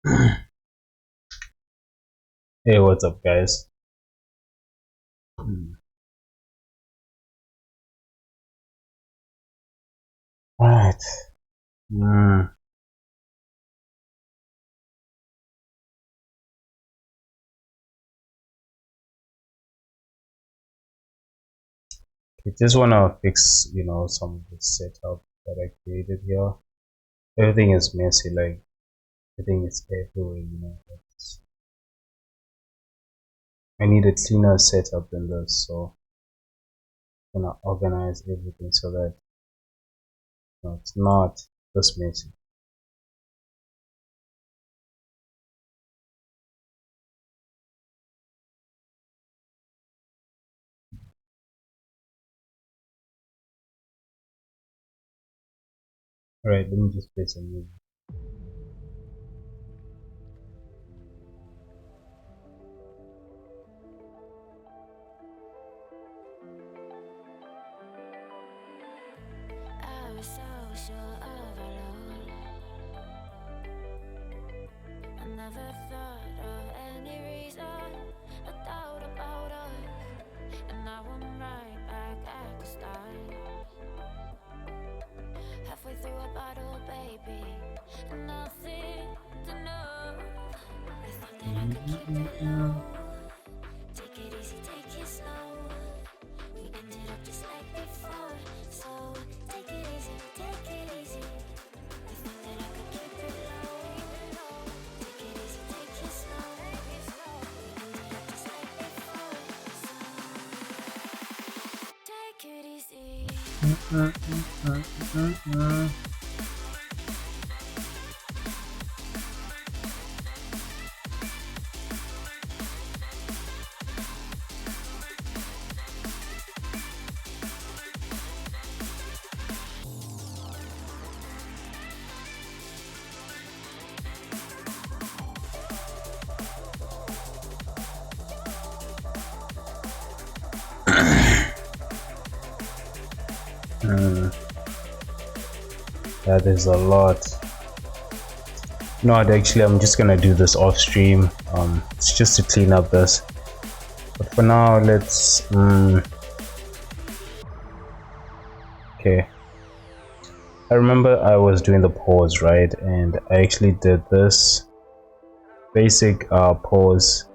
Hey, what's up, guys? Right. Mm. I just wanna fix, some of the setup that I created here. Everything is messy, like everything is everywhere, I need a cleaner setup than this, so I'm gonna organize everything so that it's not this messy. Alright, let me just play some music. I was so sure of our love. I never thought of any reason, a doubt about us. And now I'm right back at the start. Halfway through a bottle, baby, and nothing to know. I thought that I could keep it low. Take it easy, take it slow. We ended up just like before. So take it easy, take it easy. I thought that I could keep it low. Take it easy, take it slow. We ended up just like before. So take it easy. That is a lot. No, actually, I'm just gonna do this off stream. It's just to clean up this. But for now, let's. Okay. I remember I was doing the pause, right? And I actually did this basic pause.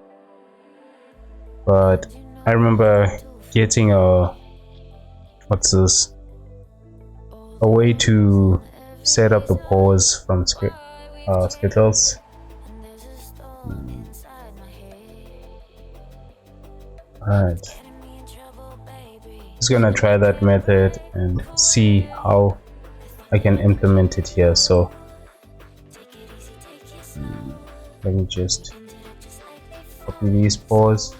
But I remember getting what's this? A way to set up the pause from Skittles. Alright. Just gonna try that method and see how I can implement it here. So let me just copy these pause.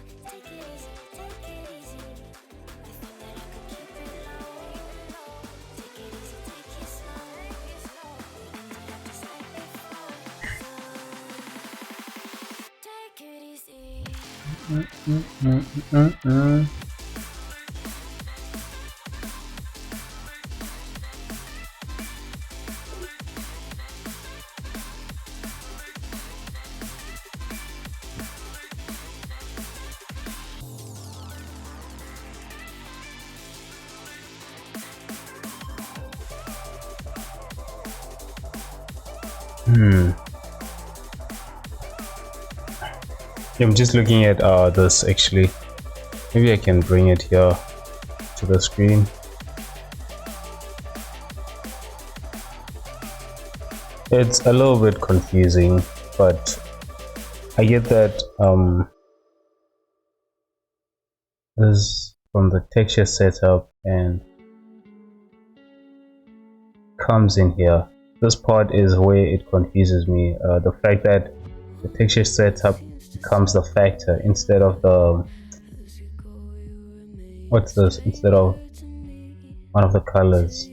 I'm just looking at this actually. Maybe I can bring it here to the screen. It's a little bit confusing, but I get that this is from the texture setup and comes in here. This part is where it confuses me. The fact that the texture setup becomes the factor instead of the instead of one of the colors,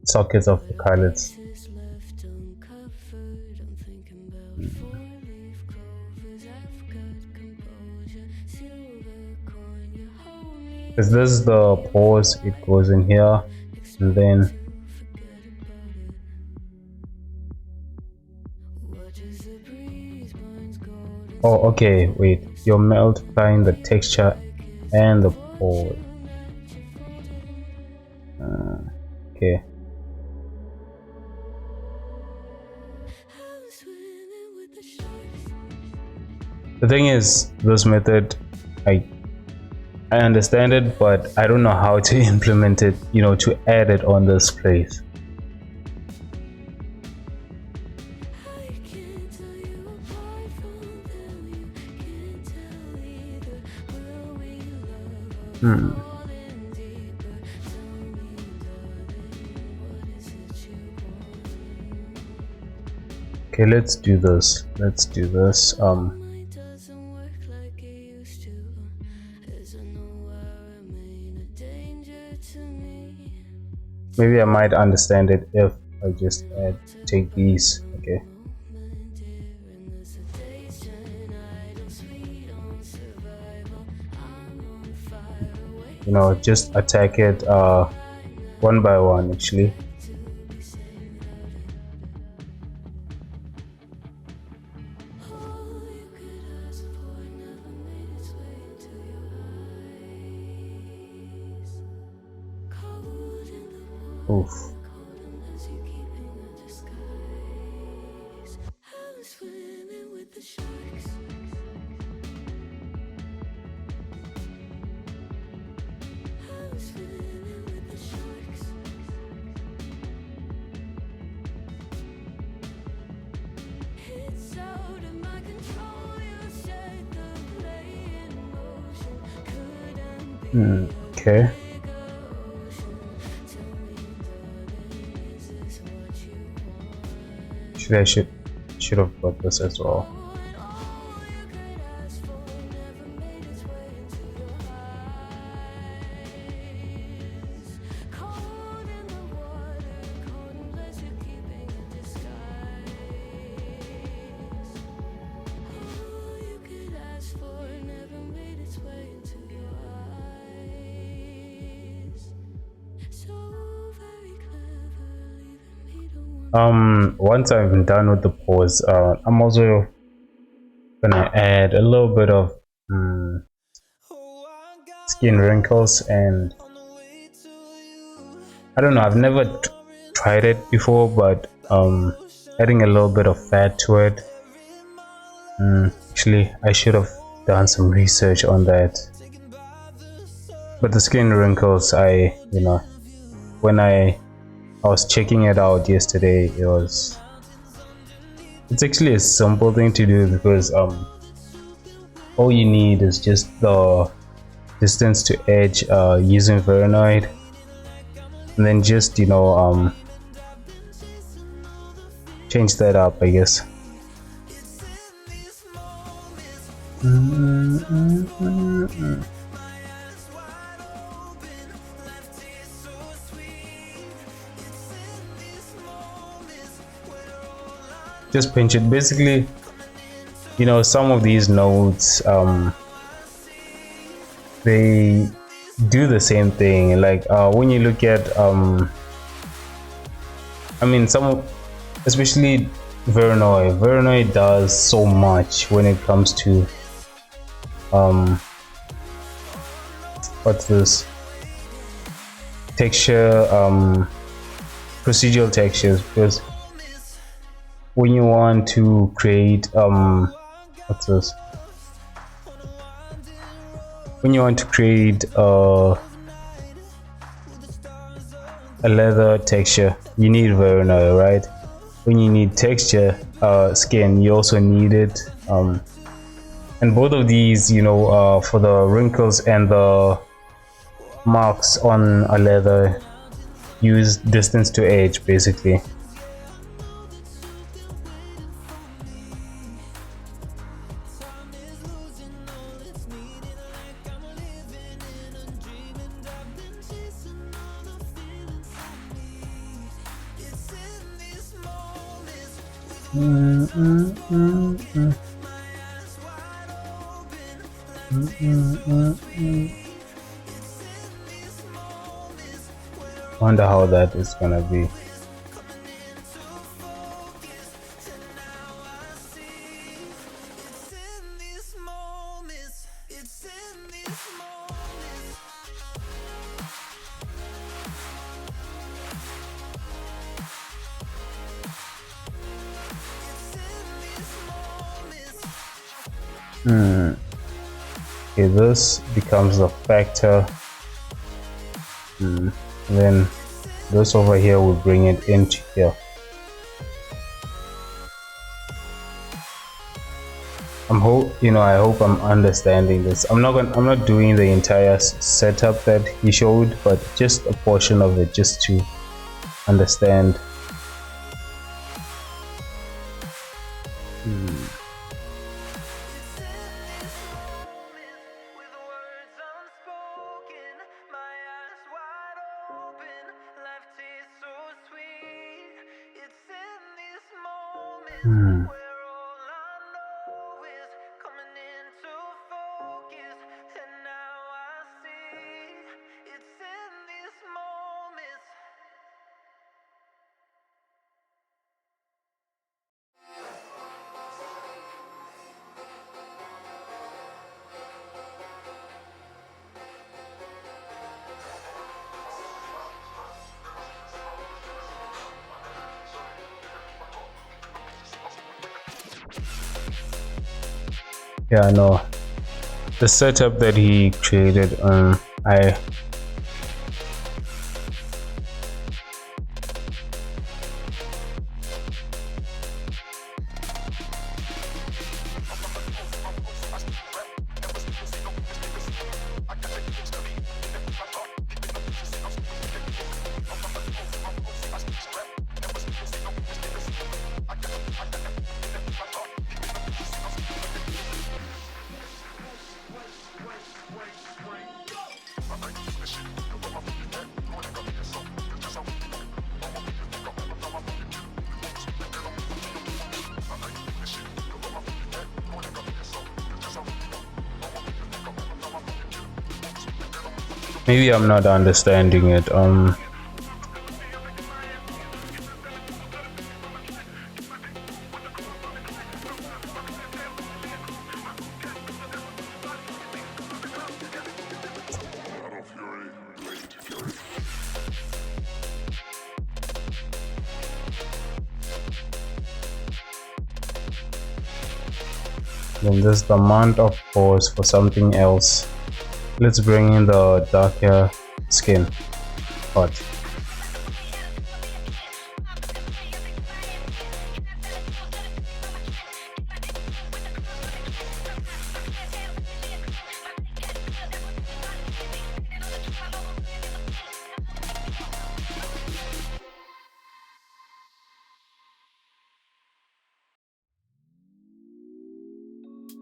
sockets of the colors. Because this is the pause, it goes in here, and then Oh, okay, wait. You're multiplying the texture and the pore. Okay. The thing is, this method, I understand it, but I don't know how to implement it, to add it on this place. Okay, let's do this. Maybe I might understand it if I just take these. Okay. Just attack it one by one actually. Oof. Okay. I should have got this as well. Once I've done with the pores, I'm also gonna add a little bit of skin wrinkles, and I don't know, I've never tried it before, but adding a little bit of fat to it. Actually, I should have done some research on that. But the skin wrinkles, when I was checking it out yesterday, it's actually a simple thing to do, because all you need is just the distance to edge using Veranoid, and then just change that up, I guess. Just pinch it. Basically, some of these nodes, they do the same thing. Like when you look at especially Veranoid does so much when it comes to what's this, texture, procedural textures, because when you want to create what's this, when you want to create a leather texture, you need Veranoid, right? When you need texture skin, you also need it, and both of these, for the wrinkles and the marks on a leather, use distance to edge basically. Wonder how that is gonna be. Okay, this becomes the factor. And then this over here will bring it into here. I hope I'm understanding this. I'm not doing the entire setup that he showed, but just a portion of it, just to understand. Yeah, no, the setup that he created, I maybe I'm not understanding it. Then there's the amount of pores for something else. Let's bring in the darker skin part.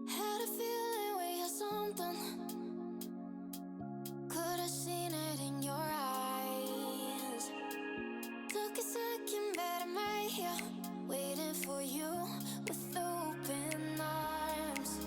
Had a feeling we had something. Could have seen it in your eyes. Took a second, but I'm right here, waiting for you with open arms.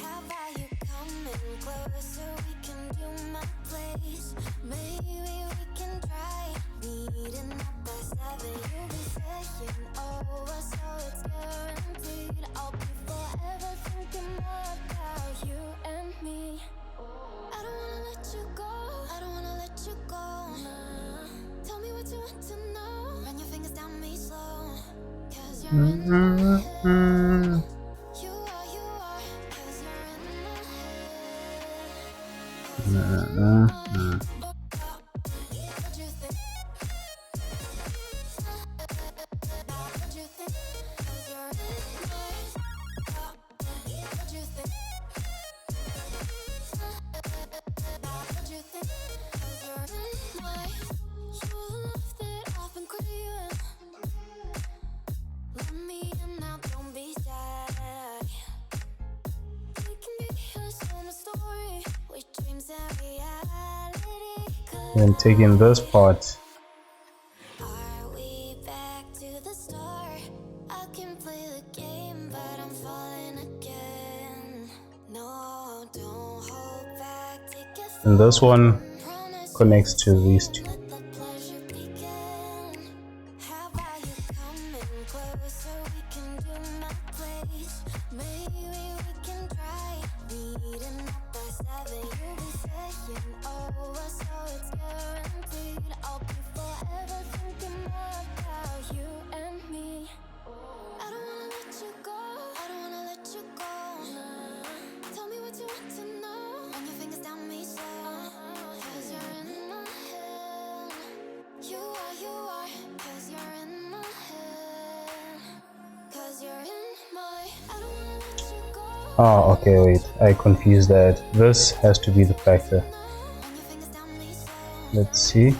How about you coming closer? We can do my place. Maybe we can try meeting up by 7. You'll be saying over, so it's guaranteed. I'll be forever thinking more about you and me. I don't wanna let you go. I don't wanna let you go. Nah. Tell me what you want to know. Run your fingers down me slow. 'Cause you're in my head. You are, 'cause you're in my head. 'Cause you're in my head. What you think? What you think? 'Cause you're in my head. What you think? What you think? 'Cause you're in my head. You're the love that I've been craving. Let me in now, don't be shy. We can be a summer story with dreams and reality. Then taking this part. Are we back to the start? I can play the game, but I'm falling again. No, don't hold back, take it And this one Promise connects to these two. let the pleasure begin. How about you coming closer? We can do my place. Maybe we can try meeting up by 7. You'll be saying over, so it's guaranteed. I'll be forever thinking more about you and me. I don't wanna let you go. I don't wanna let you go. Nah. Oh, okay, wait, I confused that. This has to be the factor. Let's see.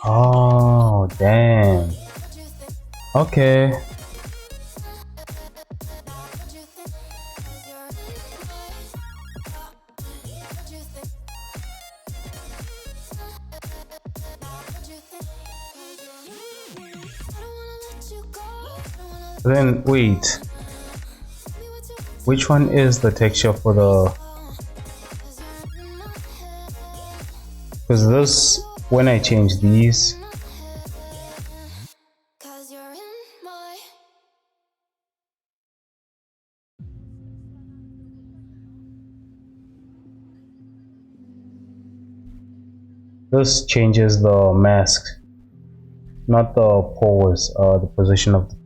Oh, damn. Okay. Then wait, which one is the texture for the, because this, when I change these, this changes the mask, not the pose, the position of the,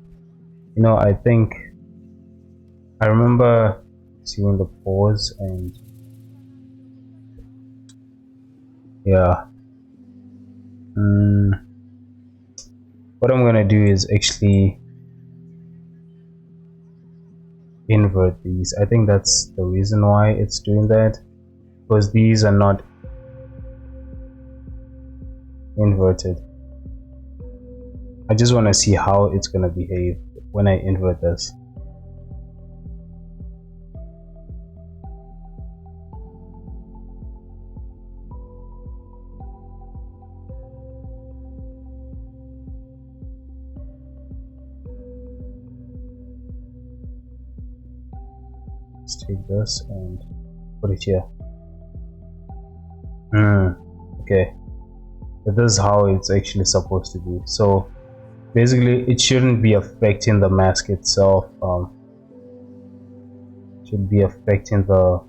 I think I remember seeing the pose, and yeah. What I'm gonna do is actually invert these. I think that's the reason why it's doing that, because these are not inverted. I just want to see how it's gonna behave when I invert this. Let's take this and put it here. Okay, this is how it's actually supposed to be. So basically it shouldn't be affecting the mask itself, should be affecting the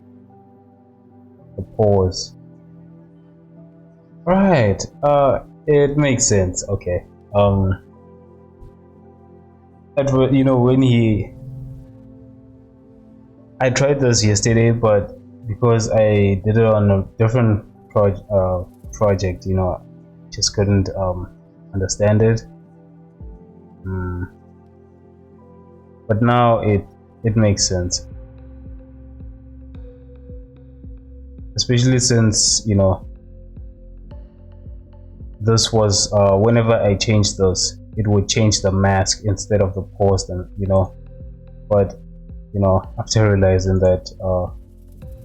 pose. Right, it makes sense. Okay, that, when I tried this yesterday, but because I did it on a different project, just couldn't understand it. But now it makes sense, especially since this was whenever I changed this, it would change the mask instead of the pose, and but after realizing that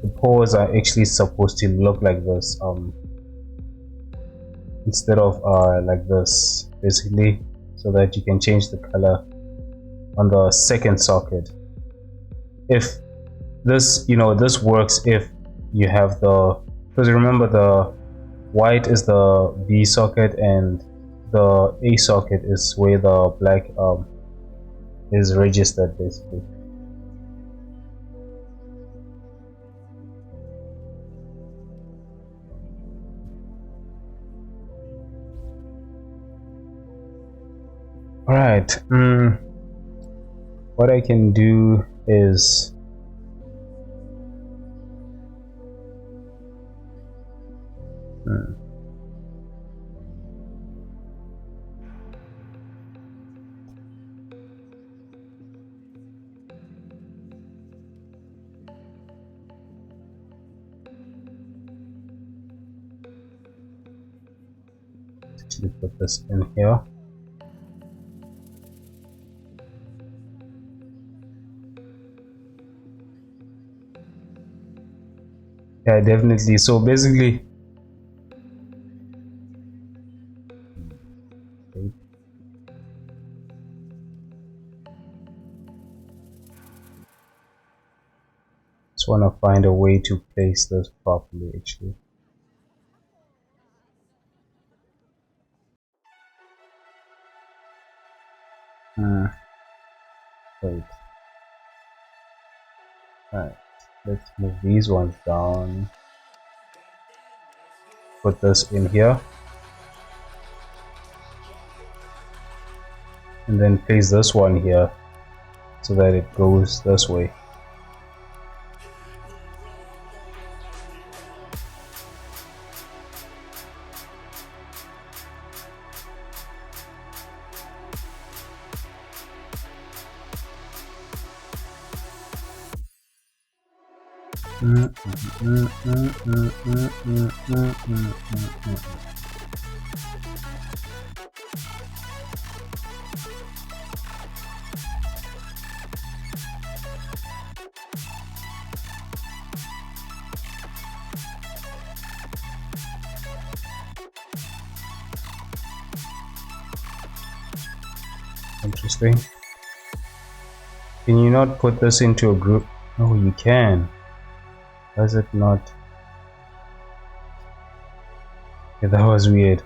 the pores are actually supposed to look like this, instead of like this, basically, so that you can change the color on the second socket. If this this works if you have the, because remember the white is the B socket and the A socket is where the black is registered, basically. All right, what I can do is actually put this in here. Yeah, definitely. So basically, just want to find a way to place this properly, actually. Wait. Alright, let's move these ones down. Put this in here. And then place this one here so that it goes this way. Interesting. Can you not put this into a group? Oh, you can. Does it not? Yeah, that was weird.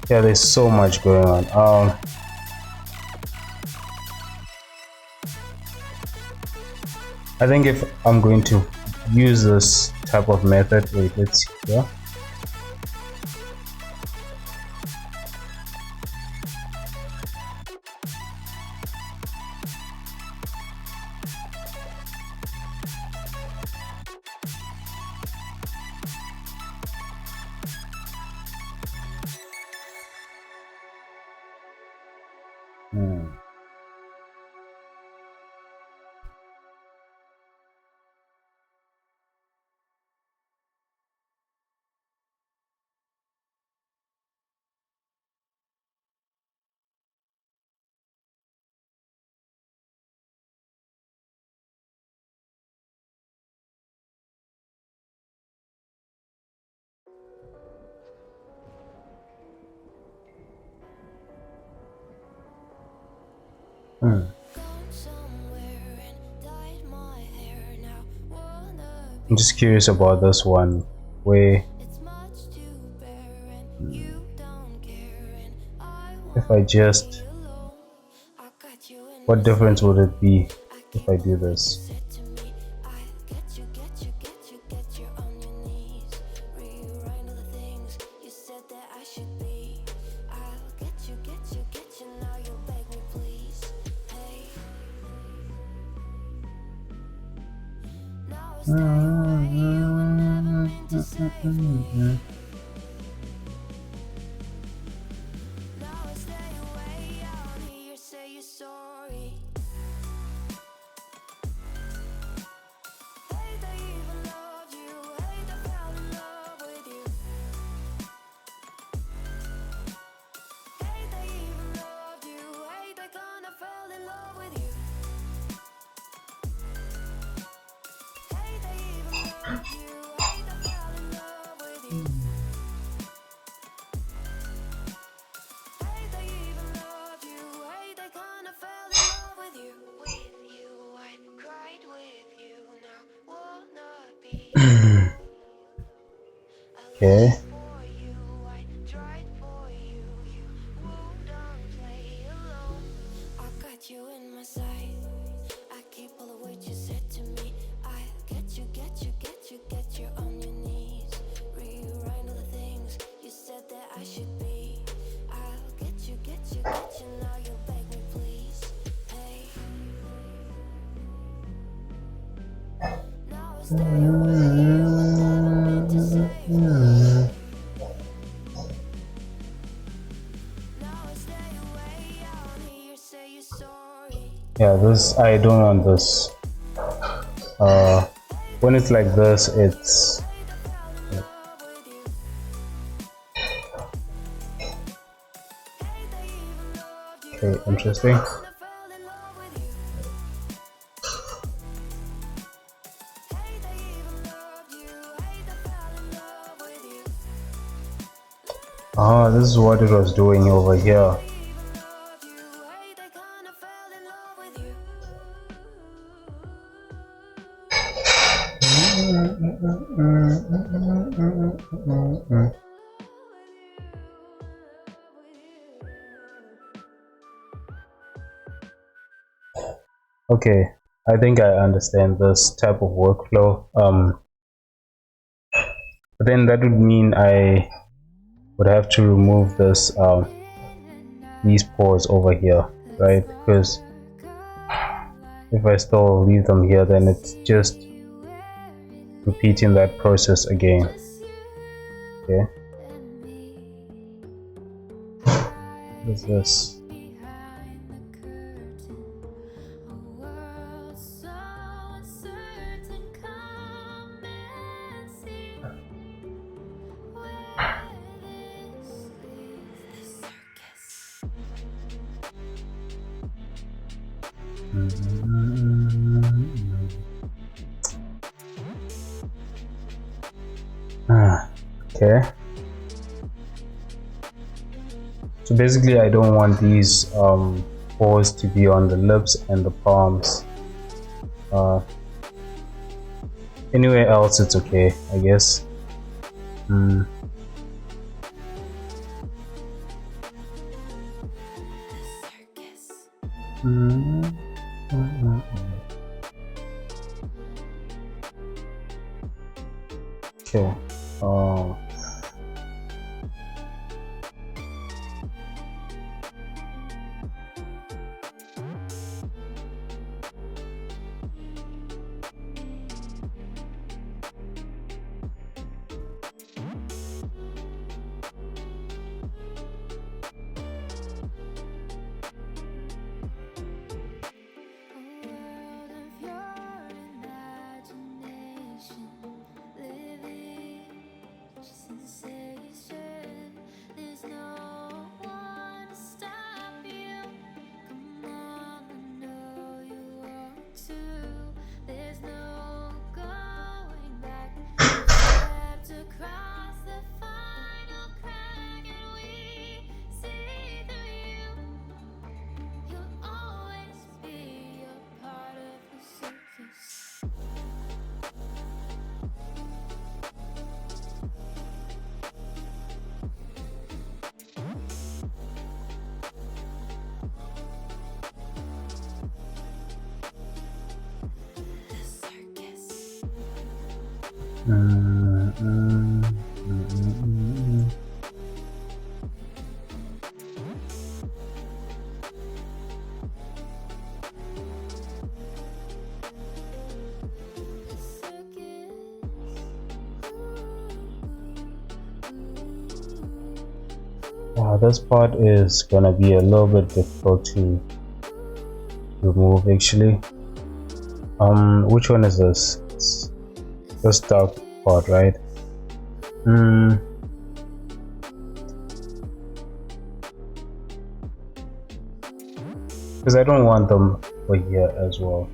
Yeah, there's so much going on. I think if I'm going to use this type of method, wait, let's see here. I'm just curious about this one where if I just, what difference would it be if I do this? Okay. Yeah, this, I don't want this. When it's like this, it's okay, interesting. Ah, this is what it was doing over here. Okay, I think I understand this type of workflow. But then that would mean I would have to remove this these pores over here, right? Because if I still leave them here, then it's just repeating that process again. Okay, what is this? Okay. So basically, I don't want these pores to be on the lips and the palms. Anywhere else, it's okay, I guess. Mm. Mm. Mm. Okay. This part is gonna be a little bit difficult to remove actually. Which one is this? It's this dark part, right? Because I don't want them over here as well.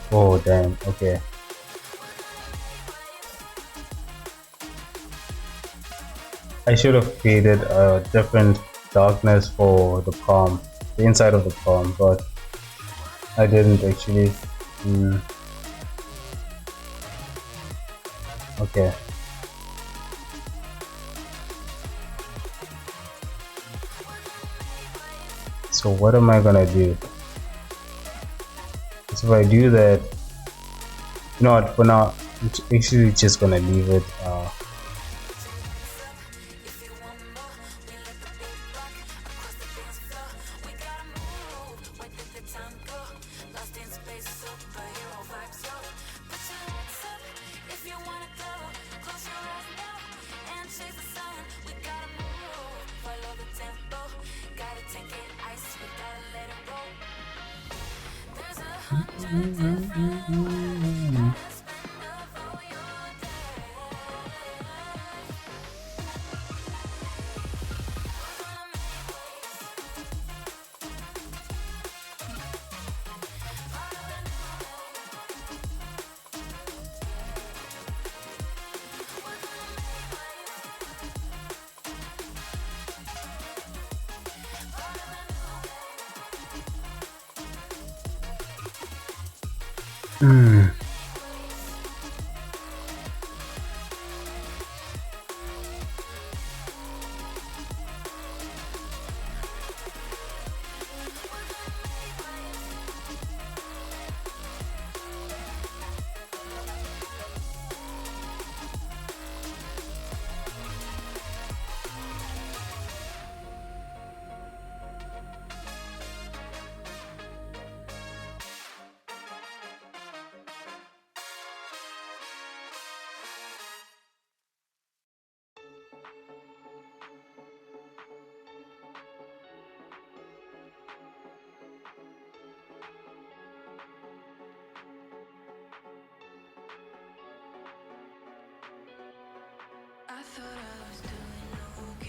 Oh damn, okay. I should have created a different darkness for the palm, the inside of the palm, but I didn't actually. Okay. So what am I gonna do? So if I do that, you know what, for now I'm actually just gonna leave it.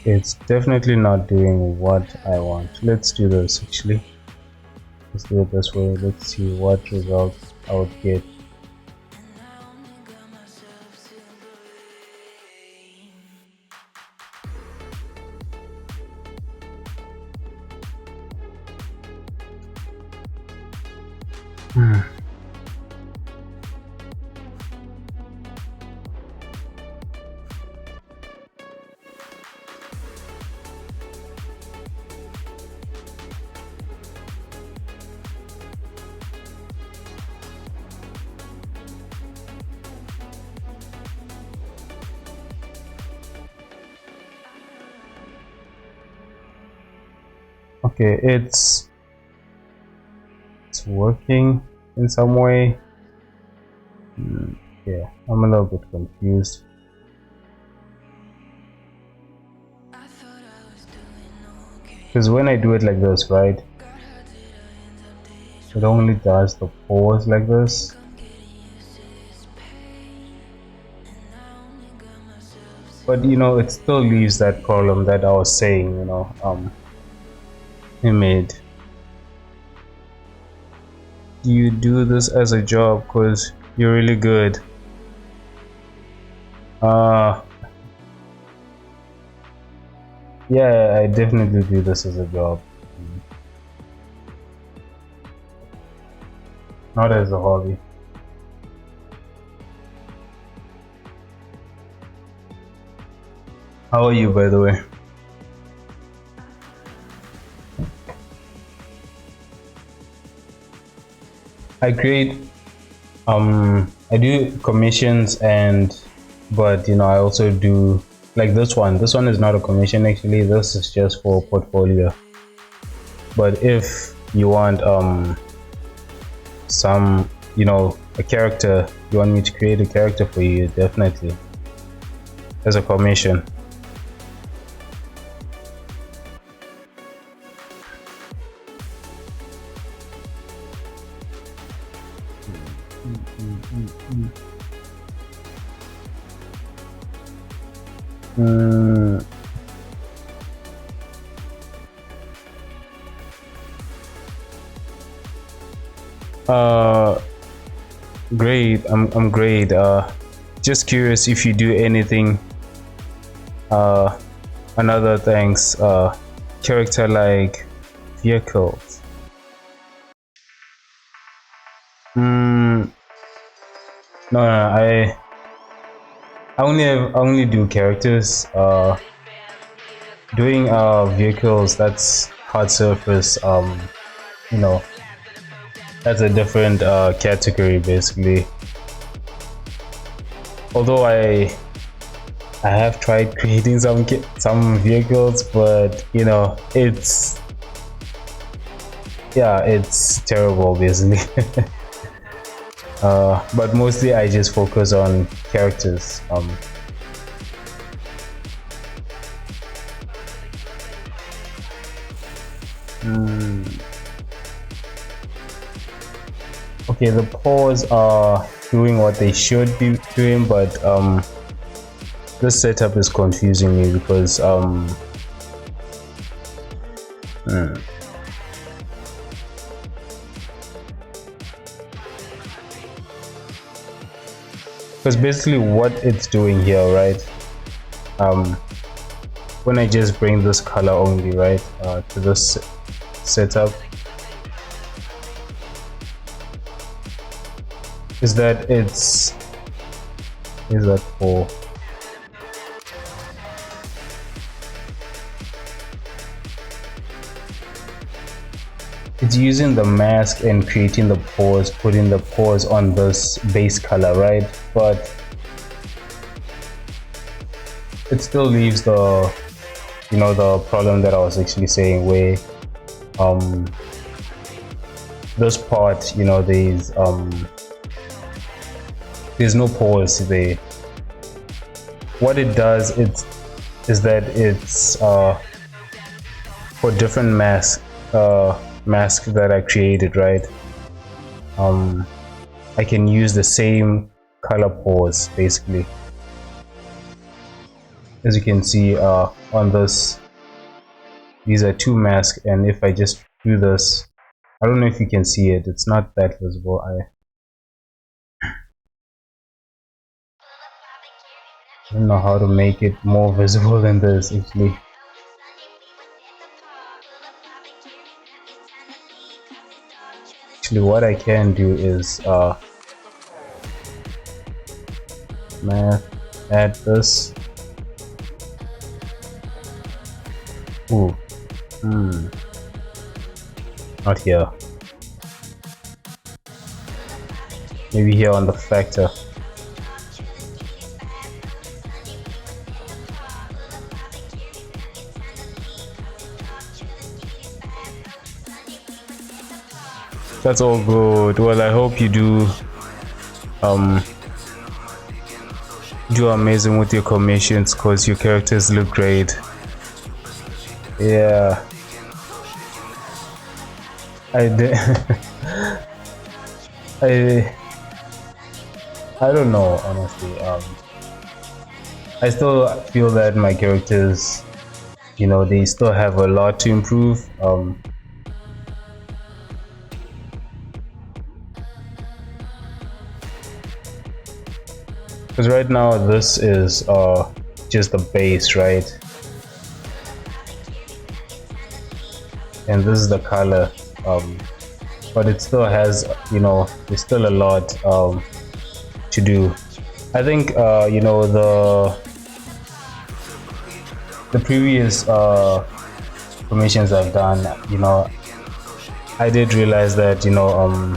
It's definitely not doing what I want. Let's do this actually. Let's do it this way. Let's see what result I would get. Okay, it's working in some way. Yeah, I'm a little bit confused. Because when I do it like this, right, it only does the pause like this. But you know, it still leaves that problem that I was saying, you know, it made. You do this as a job because you're really good. Yeah, I definitely do this as a job, not as a hobby. How are you, by the way? I create I do commissions, but you know, I also do like this one. This one is not a commission actually. This is just for portfolio. But if you want some, you know, a character, you want me to create a character for you, definitely as a commission. Great. I'm great. Just curious if you do anything another things character like vehicles. No, I only do characters. Doing vehicles, that's hard surface. You know, that's a different category basically. although I have tried creating some vehicles, but you know, it's yeah, it's terrible basically. But mostly I just focus on characters. Okay, the paws are doing what they should be doing, but this setup is confusing me because because basically what it's doing here, right? When I just bring this color only, right, to this setup, is that is that for it's using the mask and creating the pores, putting the pores on this base color, right? But it still leaves the, you know, the problem that I was actually saying, where this part, you know, there's no pores there. What it does is that it's for different masks that I created, right? I can use the same color pores basically, as you can see on this. These are two masks, and if I just do this, I don't know if you can see it, it's not that visible. I don't know how to make it more visible than this actually. Actually, what I can do is add this. Ooh, not here. Maybe here on the factor. That's all good. Well, I hope you do amazing with your commissions, because your characters look great. Yeah, I did. I don't know, honestly. I still feel that my characters, you know, they still have a lot to improve. Because right now this is just the base, right? And this is the color, but it still has, you know, there's still a lot to do. I think you know, the previous commissions I've done, you know, I did realize that, you know,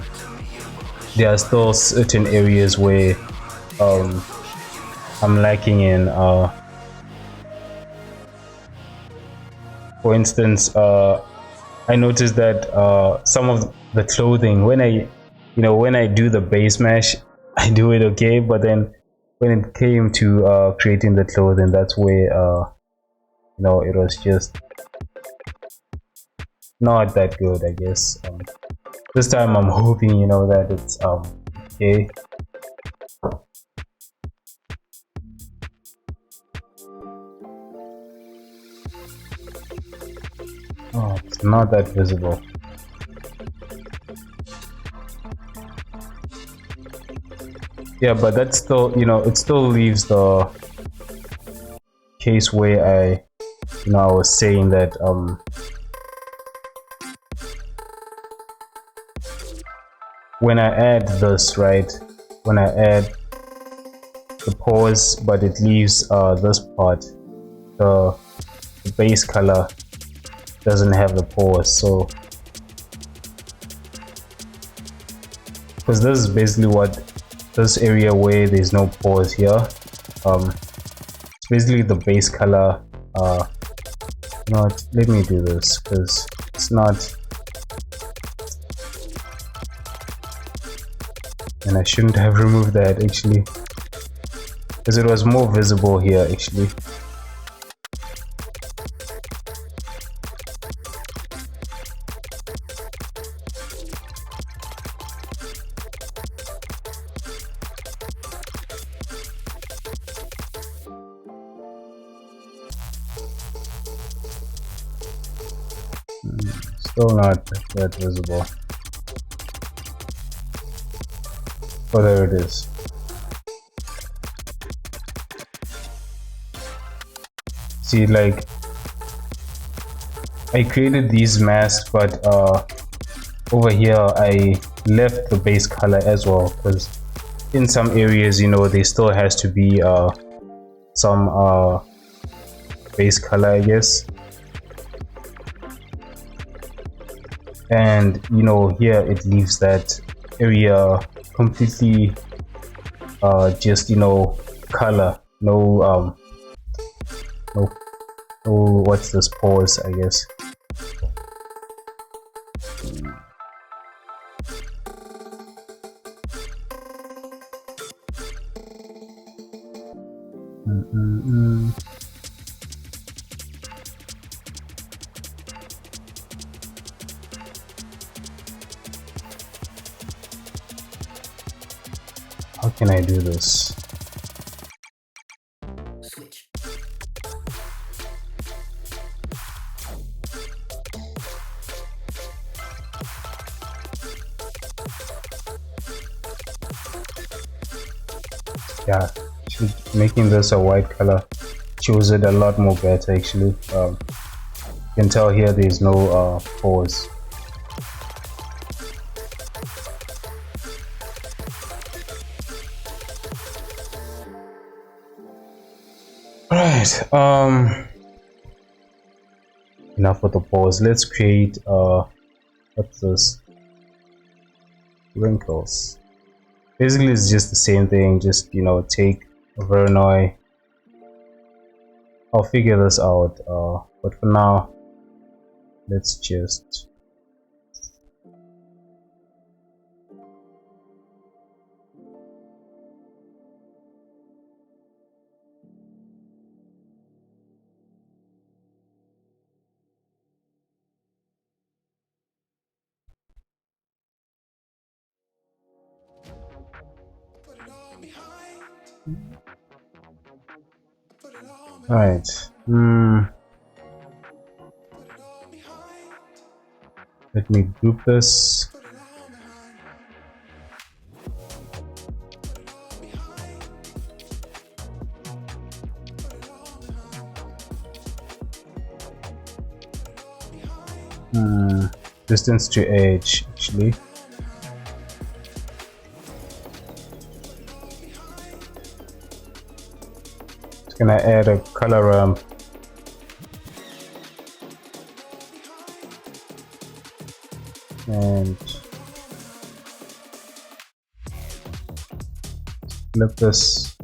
there are still certain areas where I'm lacking in. For instance, I noticed that some of the clothing, when I do the base mesh, I do it okay, but then when it came to creating the clothing, that's where you know, it was just not that good, I guess. This time I'm hoping, you know, that it's okay. Oh, it's not that visible. Yeah, but that's still, you know, it still leaves the case where I was saying that when I add this, right, when I add the pores, but it leaves this part, the base color doesn't have the pores. So because this is basically what this area where there's no pores here. It's basically the base color. Not let me do this because it's not, and I shouldn't have removed that actually, because it was more visible here actually. Still not that visible. Oh, there it is. See, like, I created these masks, but over here I left the base color as well, because in some areas, you know, there still has to be some base color, I guess. And you know, here it leaves that area completely just, you know, color, no what's this, pause, I guess. How can I do this? Switch. Yeah, making this a white color shows it a lot more better actually. You can tell here there's no pause. Right, enough with the pause. Let's create what's this, wrinkles. Basically it's just the same thing, just, you know, take Voronoi. I'll figure this out, but for now let's just right. Let me group this. Distance to edge actually. It's gonna add a color ramp. And flip this.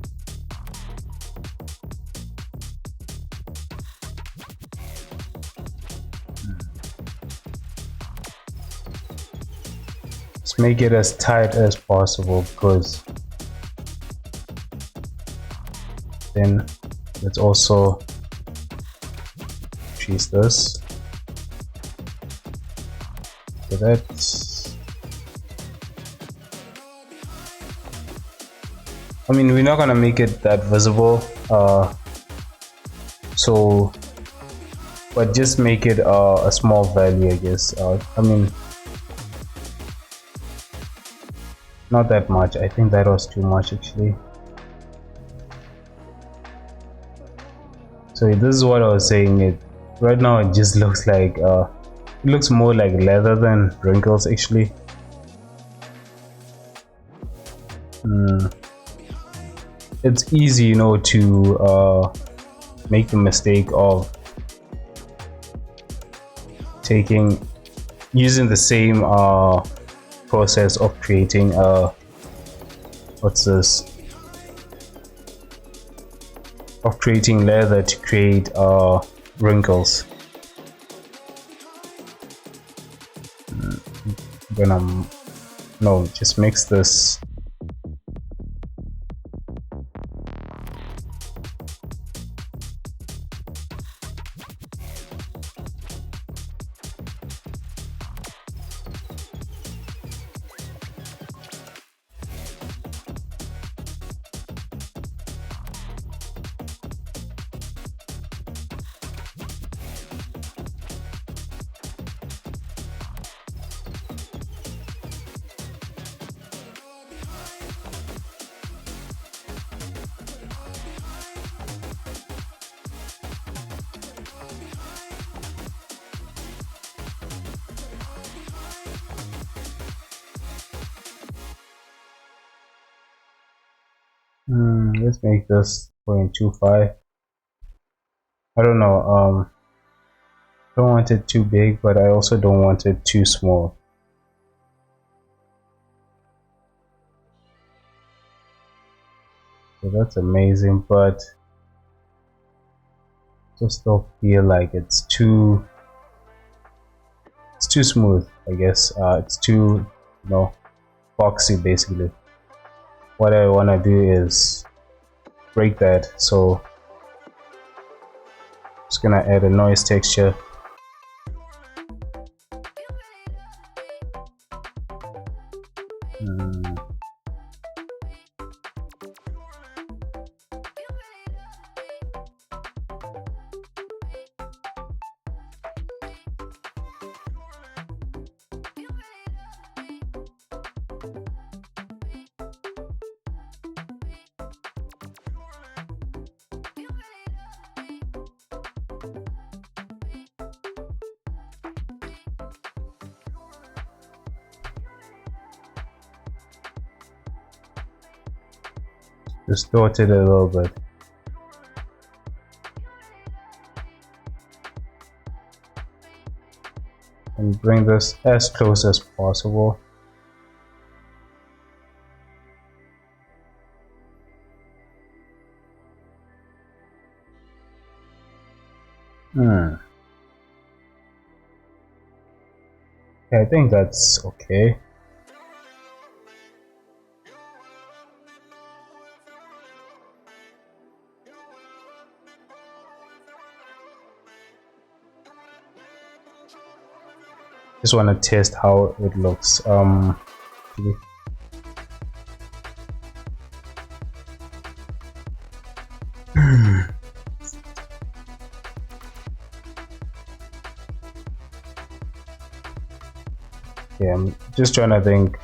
Let's make it as tight as possible, because then let's also choose this. So that's, I mean, we're not gonna make it that visible, so, but just make it a small value, I guess. I mean, not that much. I think that was too much actually. So this is what I was saying. It right now it just looks like it looks more like leather than wrinkles actually. It's easy, you know, to make the mistake of using the same process of creating what's this, of creating leather to create wrinkles. Gonna no, just mix this. Let's make this 0.25. I don't know, don't want it too big, but I also don't want it too small. So that's amazing, but just don't feel like it's too smooth, I guess. It's too, you know, boxy basically. What I want to do is break that, so just gonna add a noise texture. Distort it a little bit. And bring this as close as possible. Yeah, I think that's okay. Just want to test how it looks. Yeah, I'm just trying to think.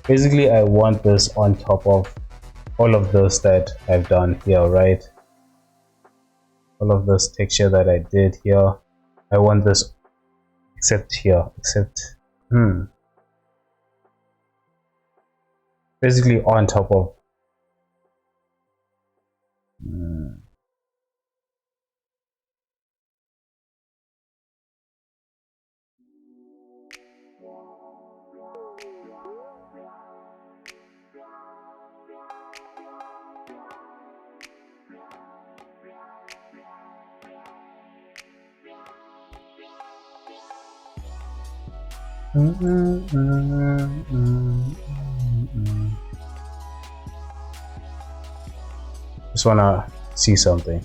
Basically, I want this on top of all of this that I've done here, right? All of this texture that I did here. I want this except here, except basically on top of just wanna see something.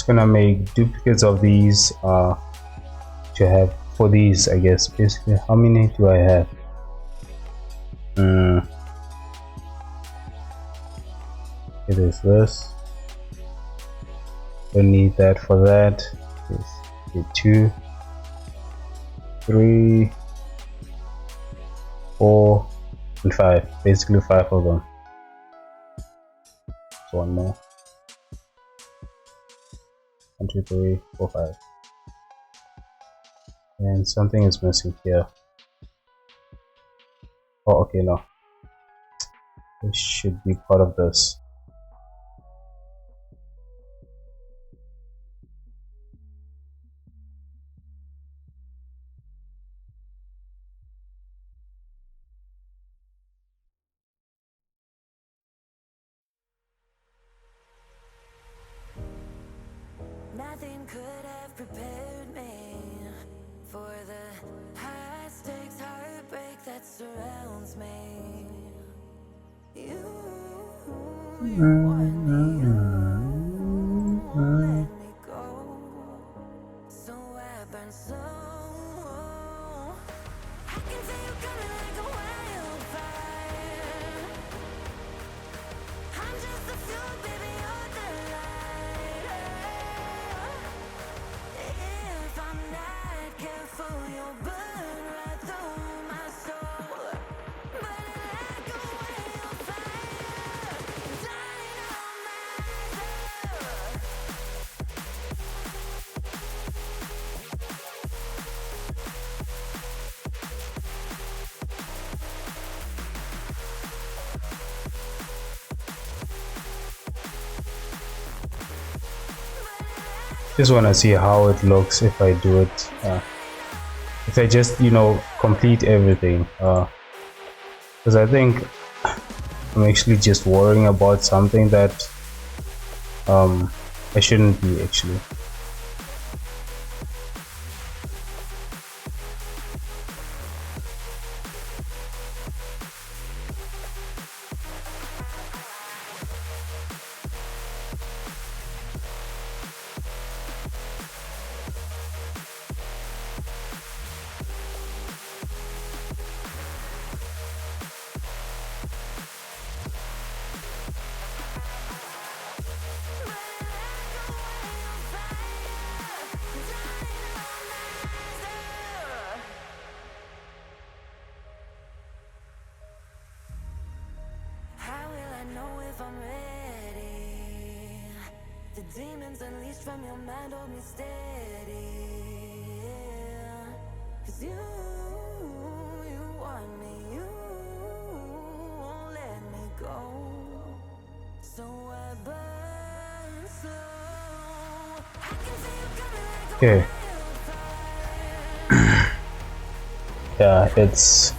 It's gonna make duplicates of these to have for these, I guess. Basically, how many do I have? It is this. Don't need that for that. Yes, 2, 3, 4, and 5. Basically 5 of them. So one more. 1, 2, 3, 4, 5. And something is missing here. Oh, okay, no. This should be part of this. Nothing could have prepared me for the high stakes heartbreak that surrounds me. You want me, you won't let me go. So I burn slow. I can feel you coming like a wildfire. I'm just the fuel, baby, you're the light. If I'm not careful, you'll burn right through my soul. Burning like a wildfire, dying on myself. Just want to see how it looks if I do it. If I just, complete everything. Because I think I'm actually just worrying about something that I shouldn't be actually. How will I know if I'm ready? The demons unleashed from your mind hold me steady. Cause you want me, you won't let me go. So I burn slow. I can see you coming like a Okay. wildfire. Yeah, it's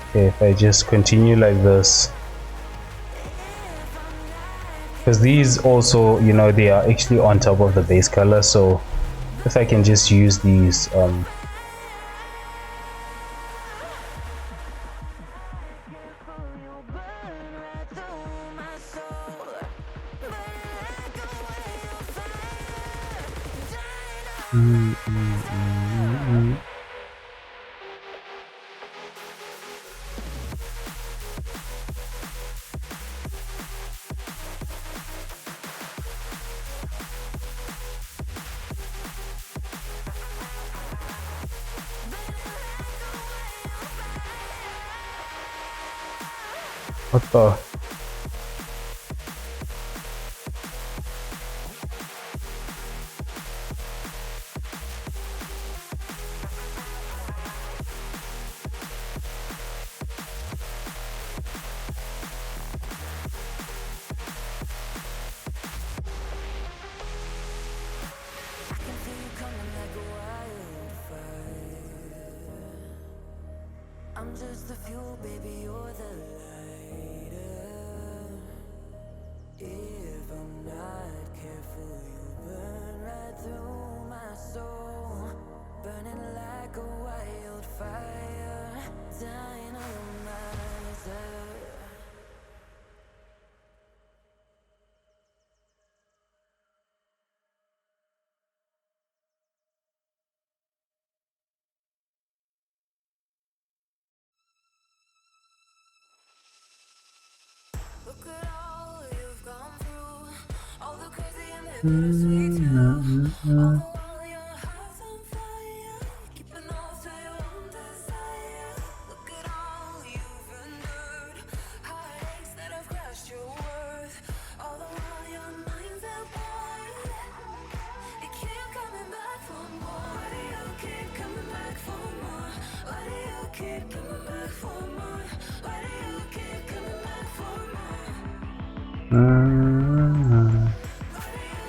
okay if I just continue like this. Because these also, they are actually on top of the base color, so if I can just use these what the I'm just the fuel, baby, you're the lighter. If I'm not careful, you'll burn right through my soul. Burning like a wildfire, dying on myself.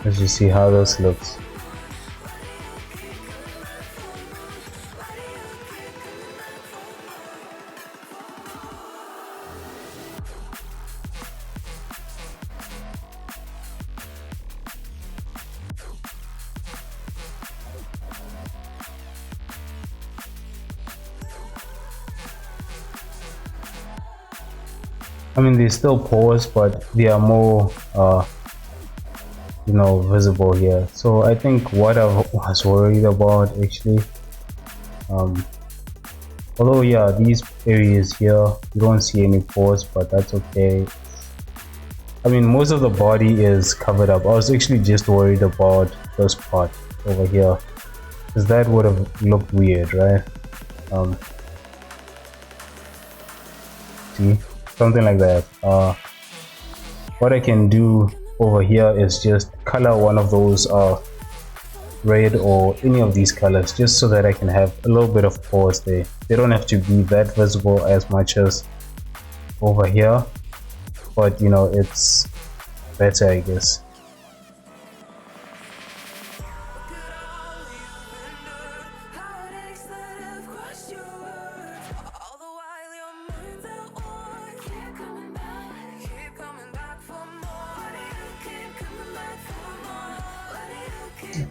Let's just see how this looks. I mean, they still pores, but they are more visible here. So I think what I was worried about actually, although yeah, these areas here you don't see any pores, but that's okay. I mean, most of the body is covered up. I was actually just worried about this part over here, because that would have looked weird, right? See, something like that. What I can do over here is just color one of those red or any of these colors, just so that I can have a little bit of pores there. They don't have to be that visible as much as over here, but you know, it's better, I guess.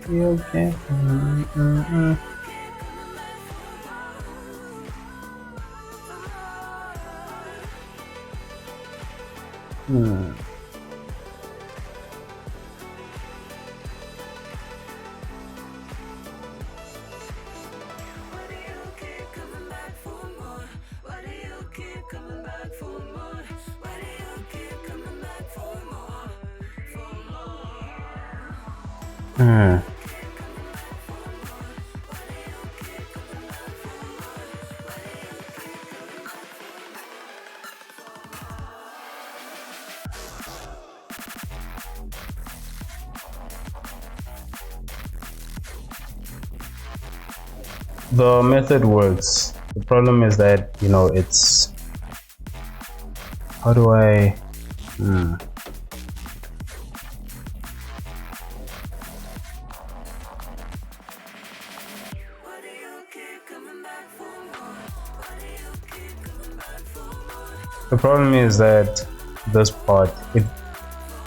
Okay. The method works. The problem is that, you know, it's how do I the problem is that this part,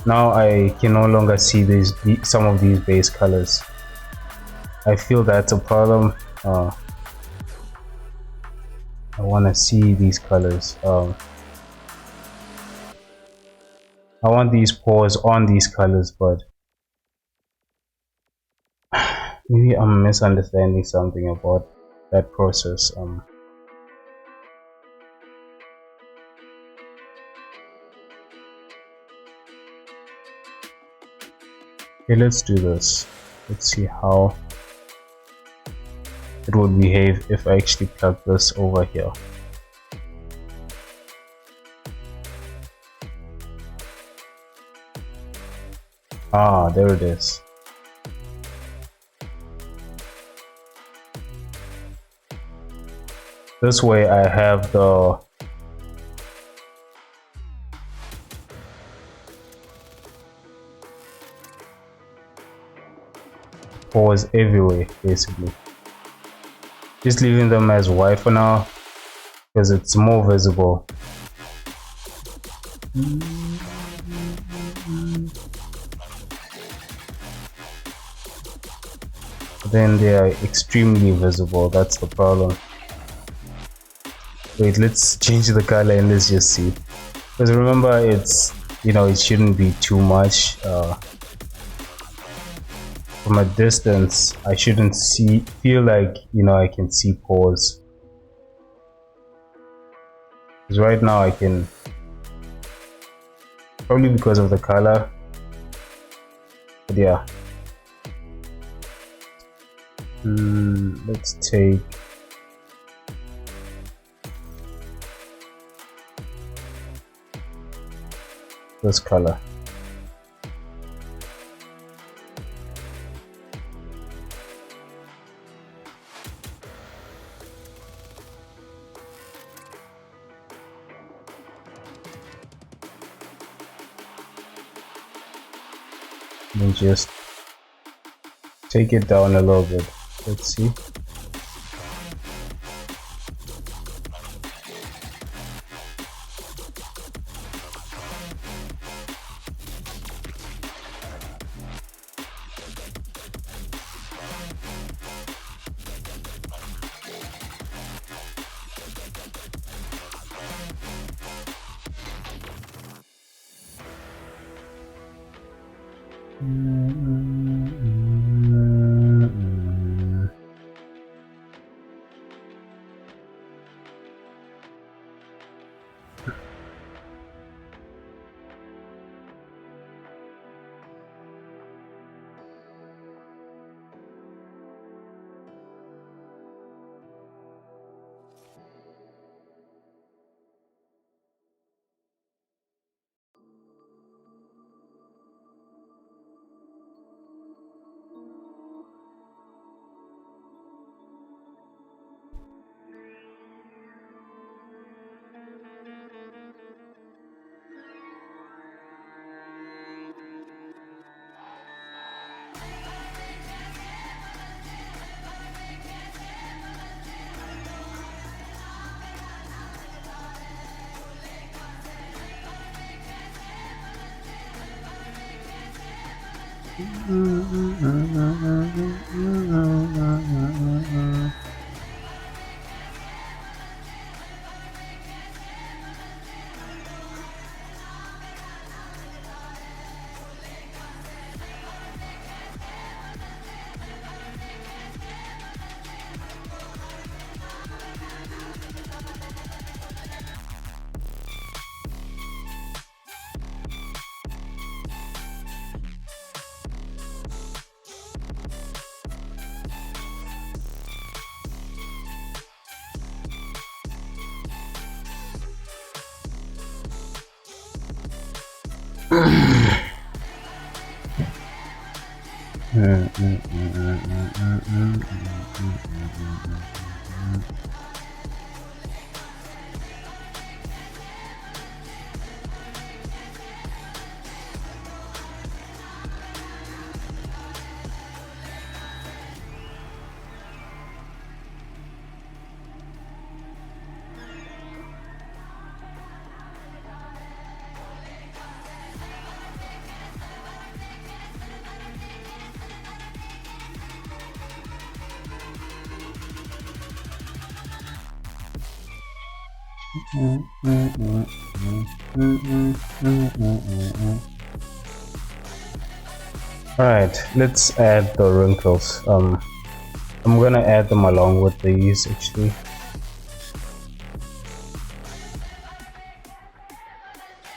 now I can no longer see some of these base colors. I feel that's a problem. I want to see these colors. I want these pores on these colors, but maybe I'm misunderstanding something about that process. Okay, let's do this. Let's see how it would behave if I actually plug this over here. Ah, there it is. This way I have the pores everywhere, basically. Just leaving them as white for now because it's more visible. Then they are extremely visible. That's the problem. Wait, let's change the color and let's just see. Because remember, it's, you know, it shouldn't be too much. From a distance, I shouldn't feel like, you know, I can see pores. Because right now I can, probably because of the color, But yeah, let's take this color. And just take it down a little bit. Let's see. Alright, let's add the wrinkles. I'm gonna add them along with these actually.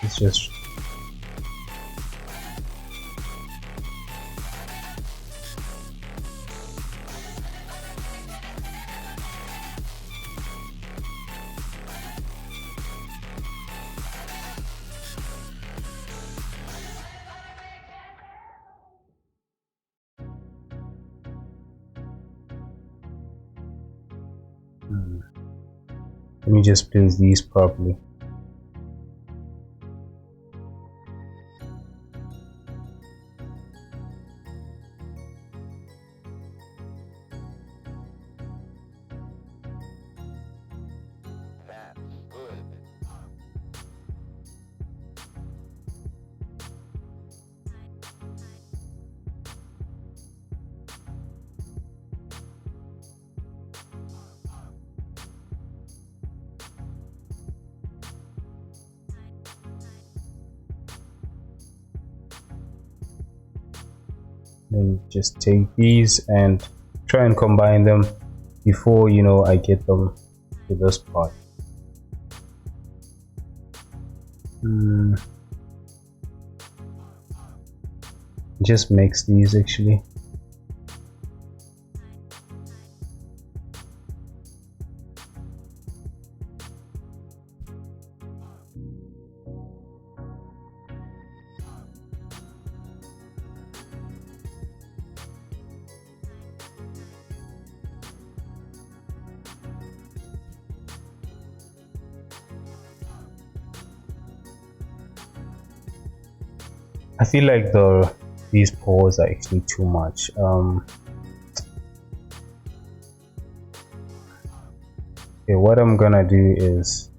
It's just let me just place these properly. Then just take these and try and combine them before I get them to this part. Just mix these actually. I feel like these pores are actually too much. Okay, what I'm gonna do is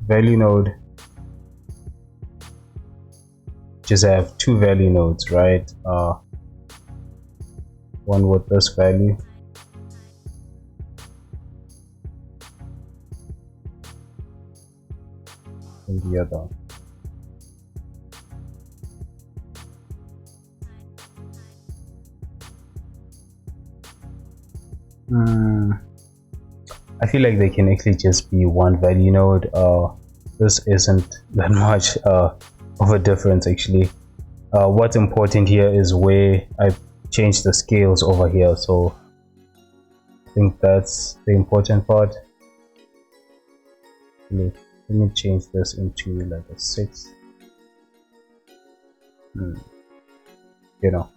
value node. Just have two value nodes, right? One with this value and the other. I feel like they can actually just be one value node. This isn't that much of a difference actually. What's important here is where I change the scales over here, so I think that's the important part. Let me change this into like a 6. You know.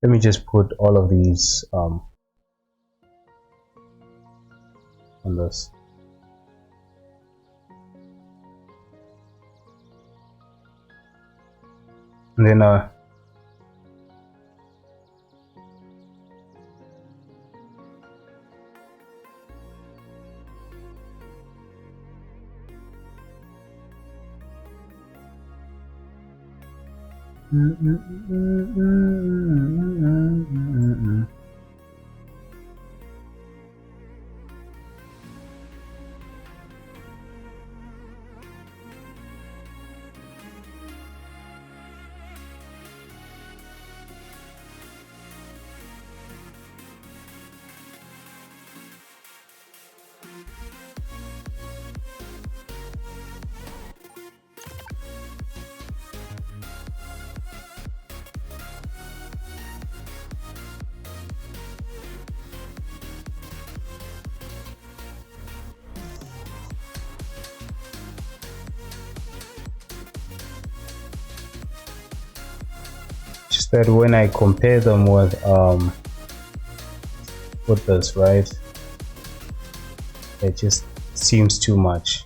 Let me just put all of these on this. And then just that when I compare them with this, right, it just seems too much.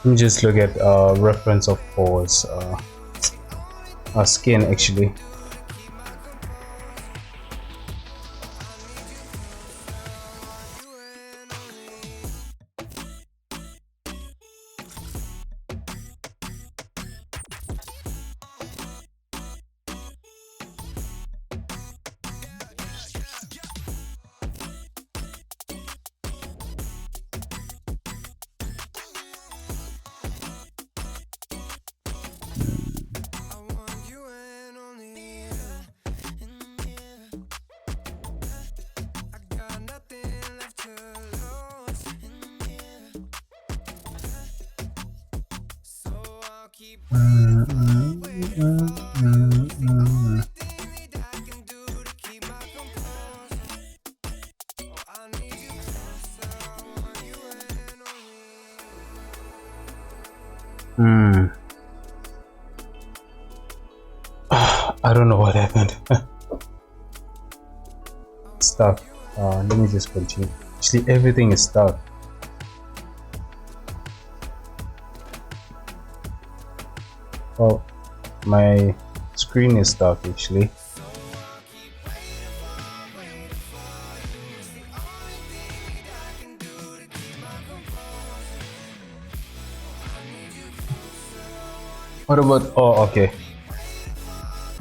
Let me just look at reference of pores. Skin actually. I don't know what happened. Stuck. Let me just continue. Actually, everything is stuck. Oh, my screen is stuck actually. What about, oh, okay.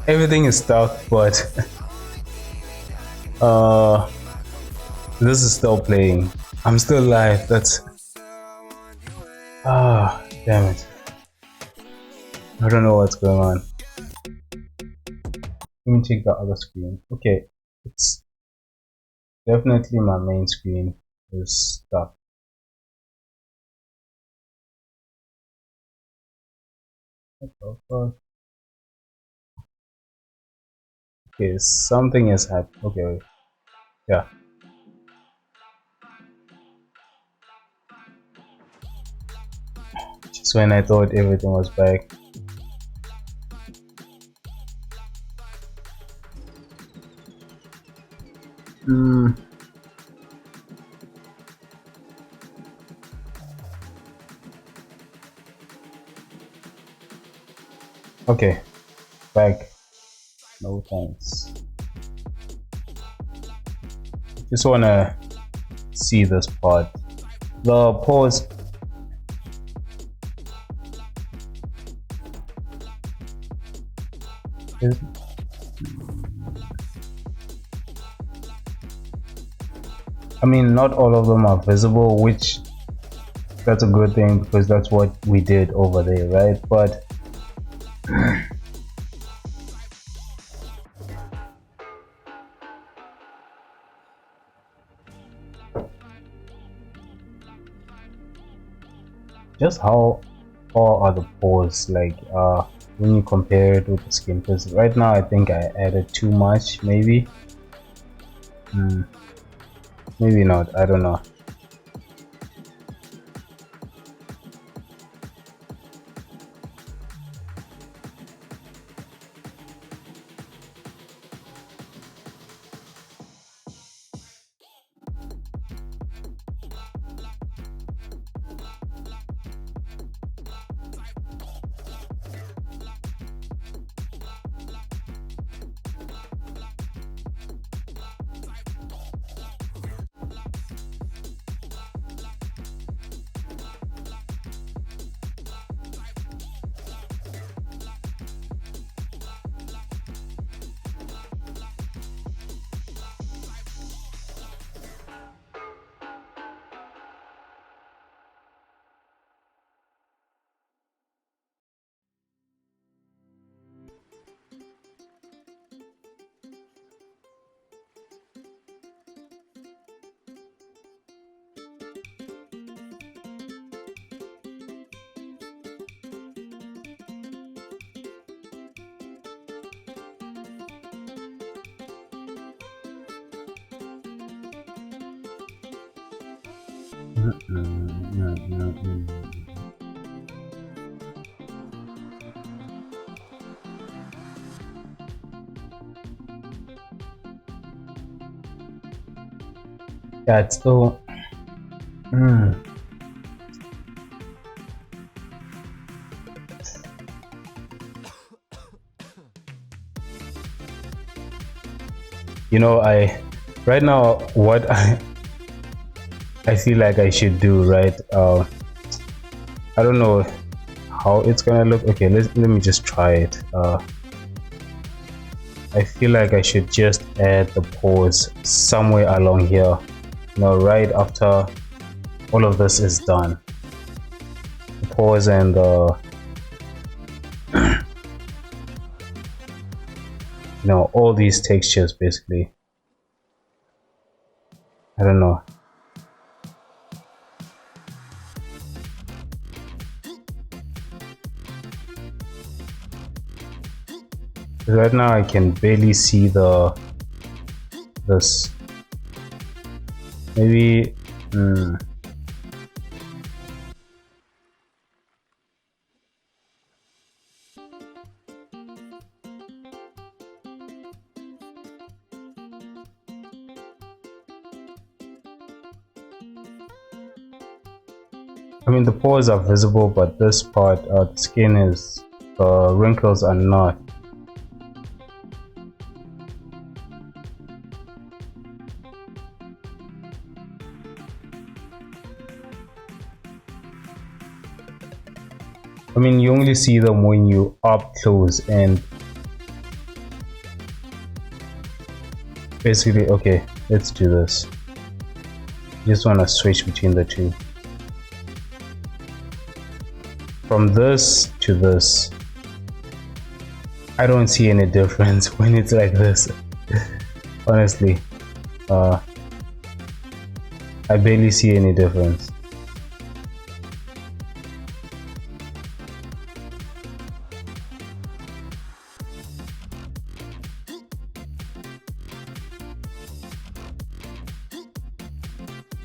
Everything is stuck, but this is still playing. I'm still live. That's damn it. I don't know what's going on. Let me check the other screen. Okay, it's definitely my main screen is stuck. Okay, something has happened. Okay, wait. Yeah. Just when I thought everything was back. Okay, back. No thanks. Just wanna see this part. The pause. I mean, not all of them are visible, which that's a good thing because that's what we did over there, right? But just how far are the pores, like when you compare it with the skin? Because right now I think I added too much, maybe. Maybe not, I don't know. That's still. You know, I right now what I feel like I should do, right? I don't know how it's gonna look. Okay, let me just try it. I feel like I should just add the pause somewhere along here, you know, right after all of this is done. The pause and you know, all these textures basically. I don't know. Right now I can barely see this. Maybe I mean the pores are visible, but this part, the skin is, the wrinkles are not. I mean, you only see them when you up close, and basically, okay, let's do this. Just want to switch between the two. From this to this, I don't see any difference when it's like this. Honestly, I barely see any difference.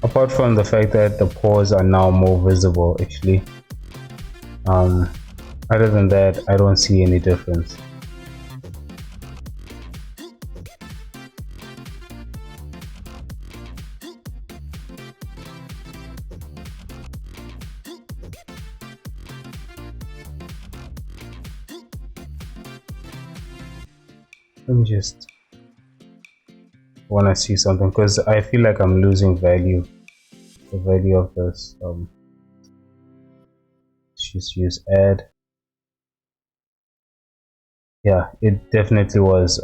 Apart from the fact that the pores are now more visible, actually. Other than that, I don't see any difference. Let me just want to see something, because I feel like I'm losing value. The value of this. Let's just use add. Yeah, it definitely was.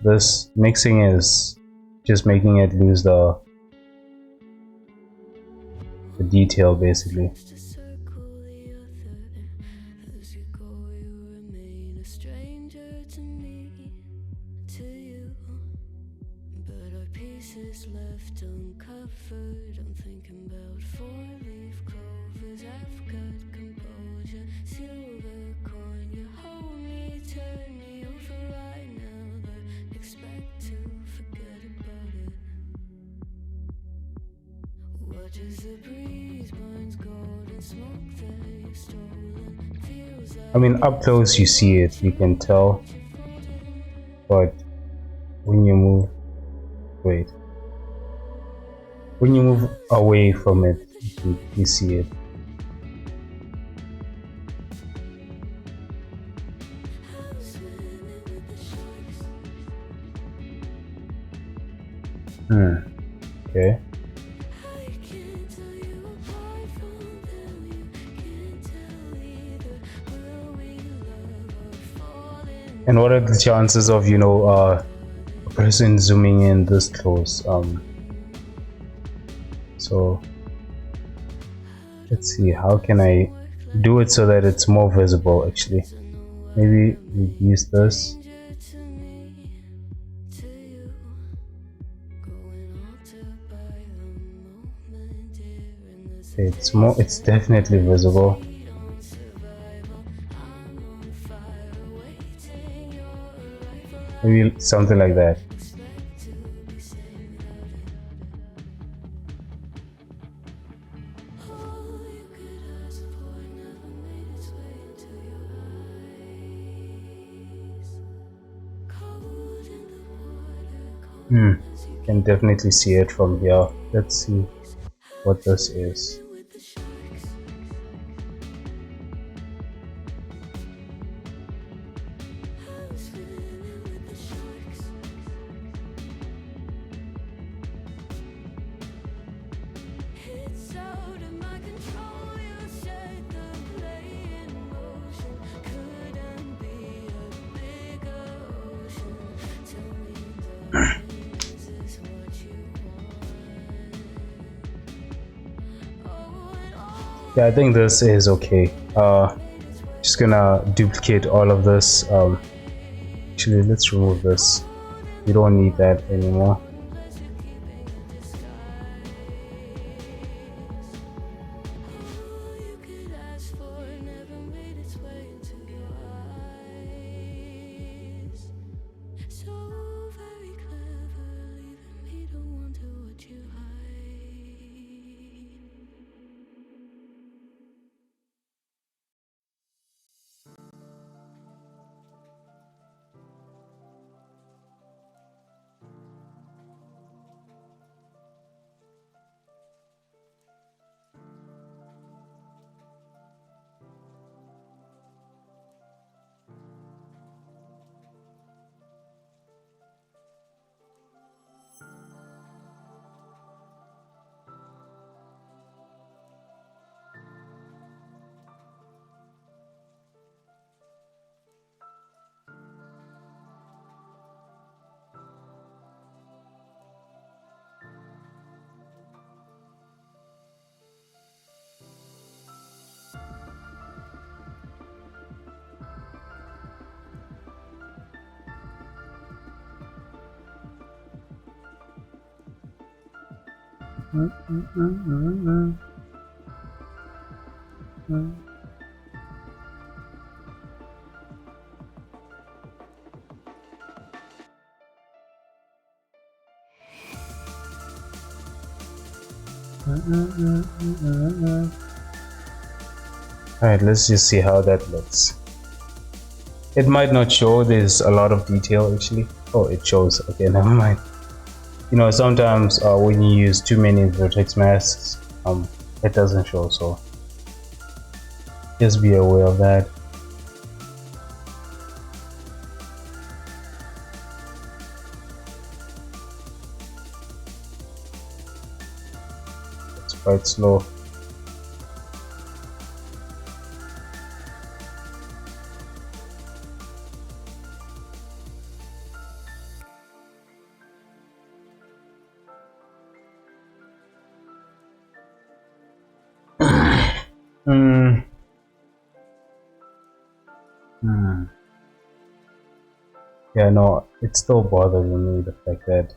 This mixing is just making it lose the detail, basically. Left uncovered. I'm thinking about four-leaf clovers. I've got composure. Silver coin, you hold me, turn me over right now, but expect to forget about it. Watch as the breeze burns golden smoke that you've stolen. Feels like I mean, up close you see it, you can tell, but when you move, wait. When you move away from it, you see it. Okay. And what are the chances of, you know, a person zooming in this close? So let's see, how can I do it so that it's more visible? Actually, maybe reduce this. It's definitely visible. Maybe something like that. can definitely see it from here. Let's see what this is. with the sharks. I was swimming with the sharks. It's out of my control. You set the play in motion. Couldn't be a bigger ocean. Tell me, darling, is this what you want? Oh, and all Yeah, I think this is okay. Just gonna duplicate all of this. Actually, let's remove this. We don't need that anymore. unless you're keeping in disguise. All you could ask for never made its way into your eyes. So very clever, leaving me to wonder what you hide. Alright, let's just see how that looks. It might not show, there's a lot of detail actually. Oh, it shows. Okay, never mind. You know, sometimes when you use too many vertex masks, it doesn't show, so just be aware of that. It's quite slow. Yeah, no, it's still bothering me the fact that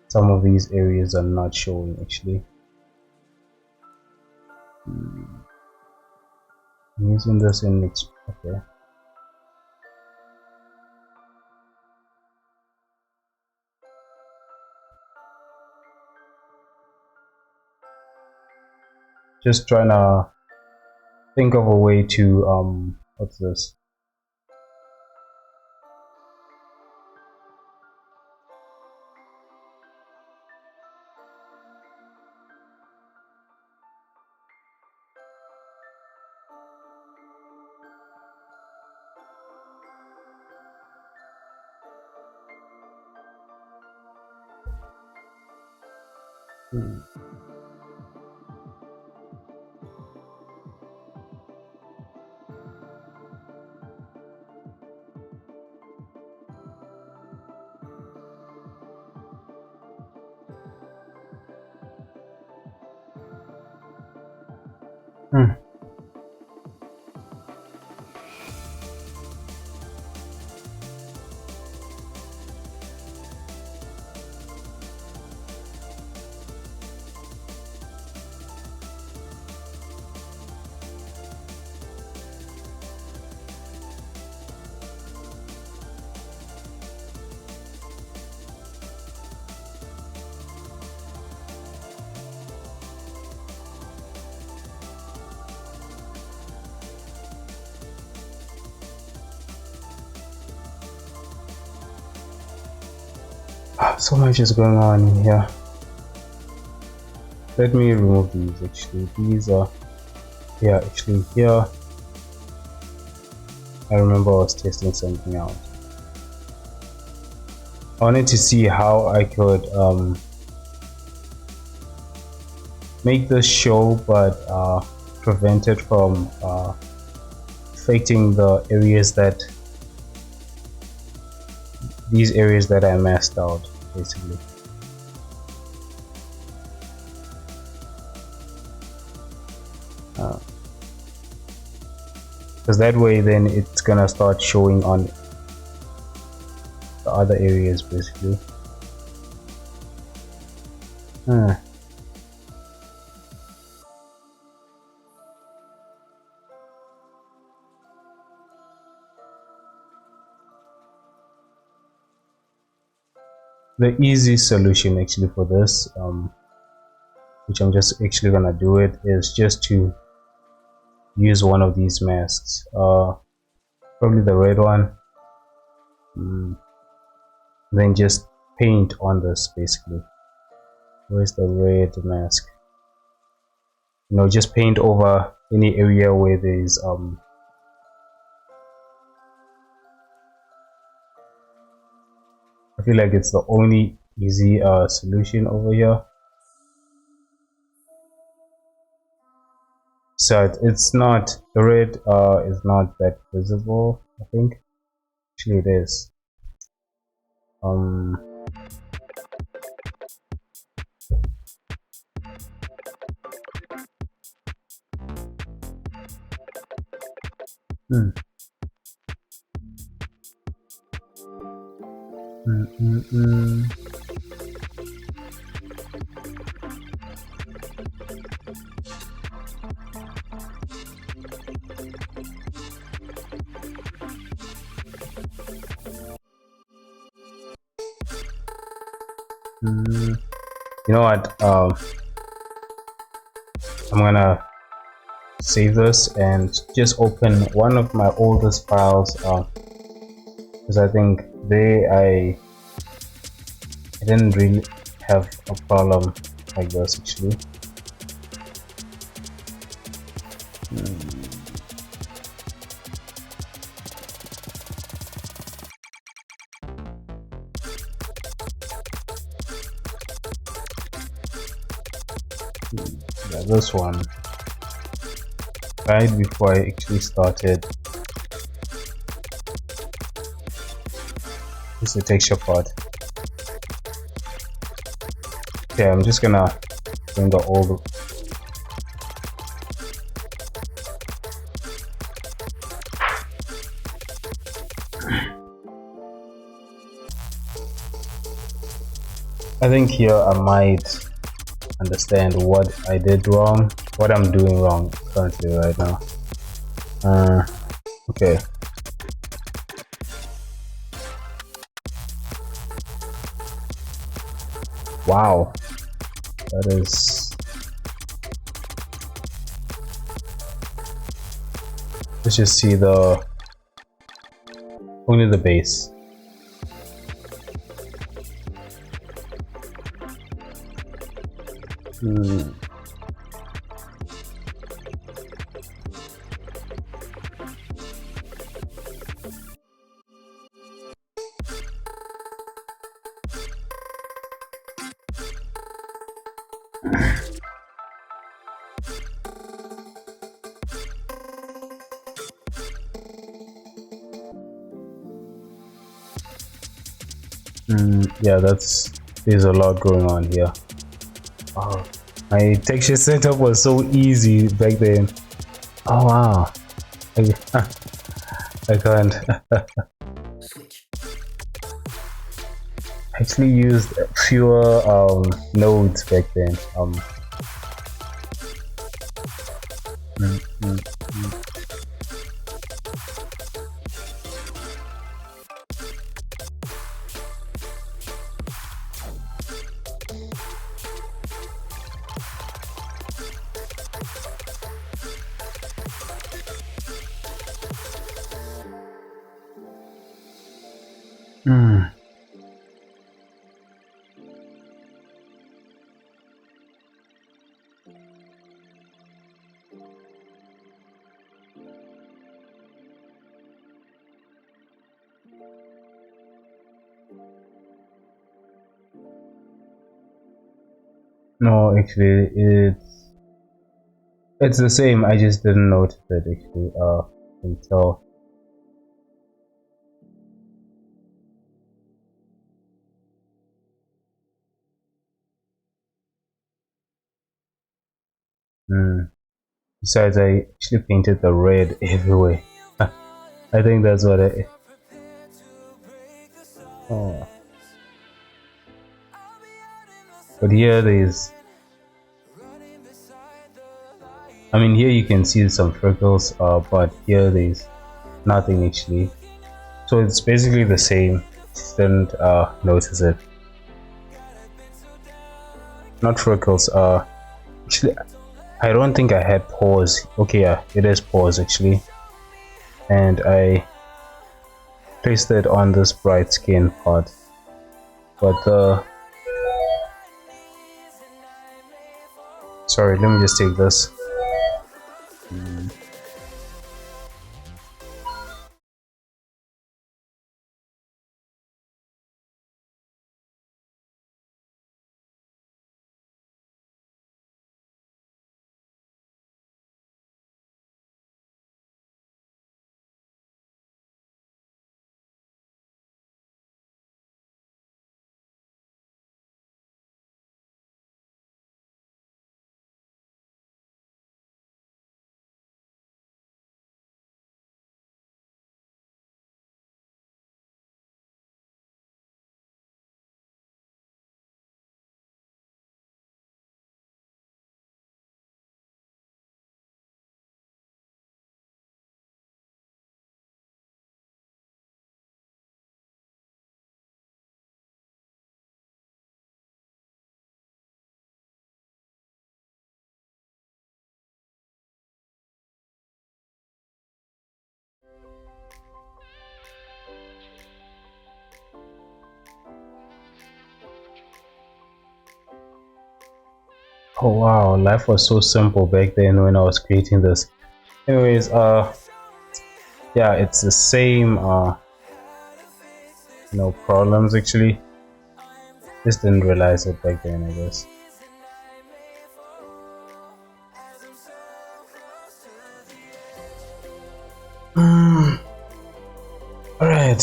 some of these areas are not showing actually. I'm using this in okay. Just trying to think of a way to what's this? Hmm. So much is going on in here. Let me remove these. Actually, these are actually here. I remember I was testing something out. I wanted to see how I could make this show, but prevent it from affecting the areas that I messed out, basically. Because that way then it's gonna start showing on the other areas, basically. The easy solution actually for this, which I'm just actually gonna do it, is just to use one of these masks, probably the red one, then just paint on this, basically. Where's the red mask? Just paint over any area where there's I feel like it's the only easy solution over here. So it's not, the red is not that visible, I think. Actually it is. You know what, I'm gonna save this and just open one of my oldest files, because I think I didn't really have a problem like this actually. Yeah, this one, right before I actually started. This is the texture part. Okay, I'm just gonna bring the old. I think here I might understand what I did wrong, what I'm doing wrong currently right now. Okay. Wow, that is. Let's just see only the base. Yeah, there's a lot going on here. Wow, my texture setup was so easy back then. Oh wow, I can't. Actually used fewer nodes back then. No, actually, it's the same. I just didn't notice it actually until. Besides, I actually painted the red everywhere. I think that's what I. Oh. But here there's. I mean, here you can see some freckles, but here there's nothing actually. So it's basically the same. Just didn't notice it. Not freckles. Actually, I don't think I had pores. Okay, yeah, it is pores actually. And I placed it on this bright skin part. But sorry, let me just take this. Oh wow, life was so simple back then when I was creating this. Anyways, yeah, it's the same no problems actually. Just didn't realize it back then, I guess. Alright,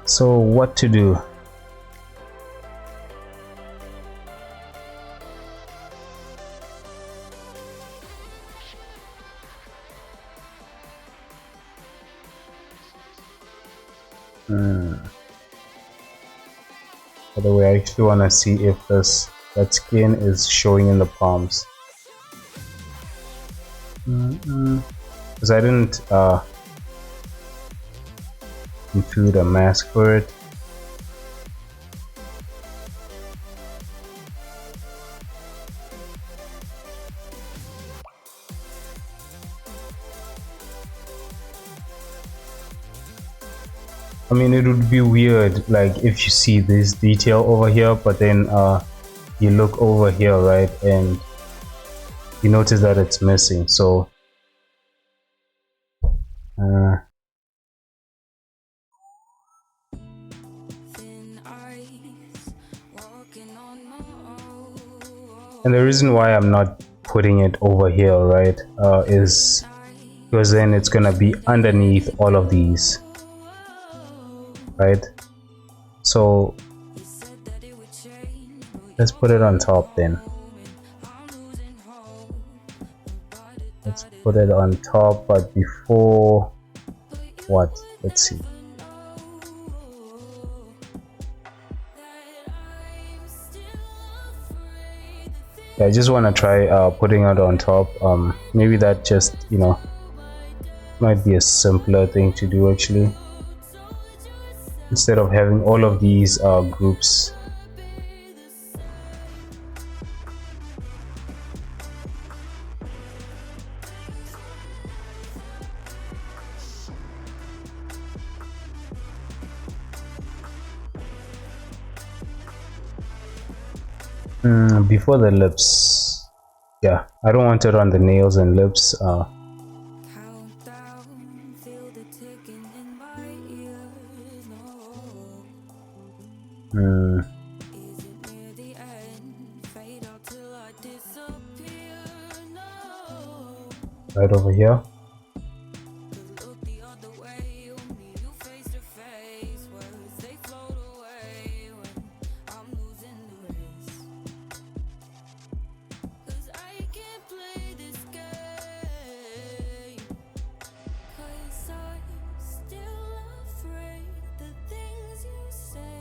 so what to do? By the way, I actually want to see if that skin is showing in the palms. Because I didn't include a mask for it. I mean, it would be weird, like if you see this detail over here, but then you look over here, right, and you notice that it's missing. So and the reason why I'm not putting it over here, right, is because then it's gonna be underneath all of these, right? So let's put it on top then. Let's put it on top, but before what? Let's see. I just want to try putting it on top. Maybe that just, you know, might be a simpler thing to do actually, instead of having all of these groups. Before the lips, yeah, I don't want it on the nails and lips. right over here. Look the other way, only you face to face. Words they float away when I'm losing the race. 'Cause I can't play this game. 'Cause I'm still afraid the things you say.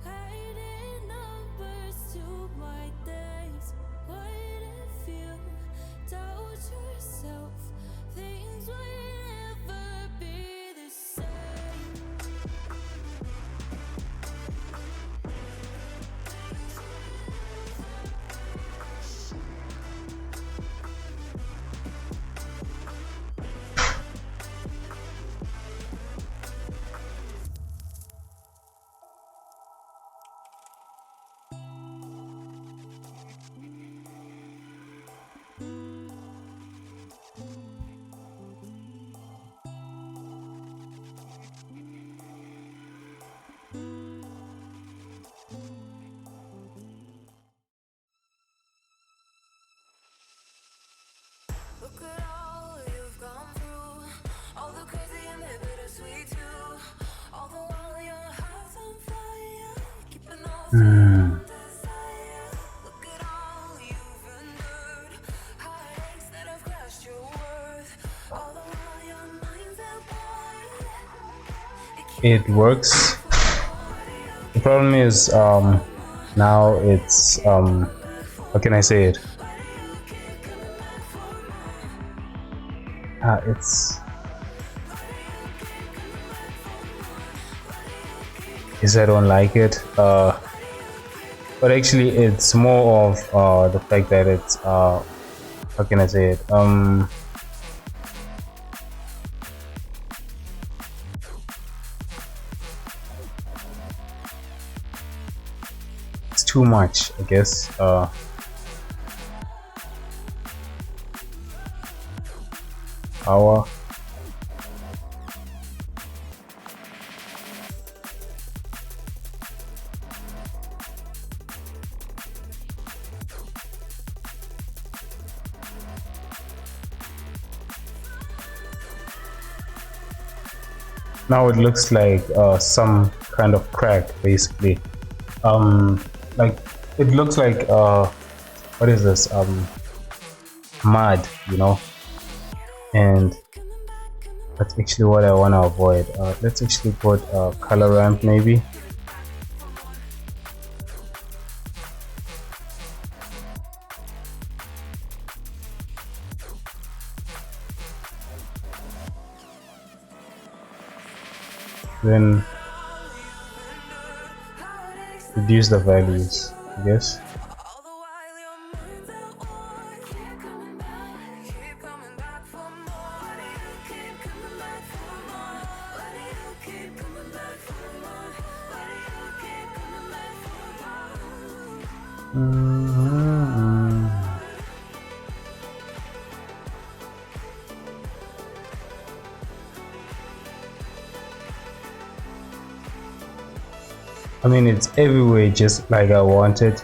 Hiding numbers to my days. What if you doubt yourself? Things will never be the same. Look at all you've gone through, all the crazy and the bittersweet too. All the while your heart's on fire, keeping all from desire. Look at all you've endured, heartaches that have crushed your worth. All the while your mind's at war. It works. The problem is now it's how can I say it? It's I don't like it, but actually it's more of the fact that it's how can I say it, it's too much, I guess. Power. Now it looks like some kind of crack, basically. Like it looks like what is this? Mud, you know. And that's actually what I want to avoid. Let's actually put a color ramp, maybe. Then reduce the values, I guess. I mean, it's everywhere just like I wanted.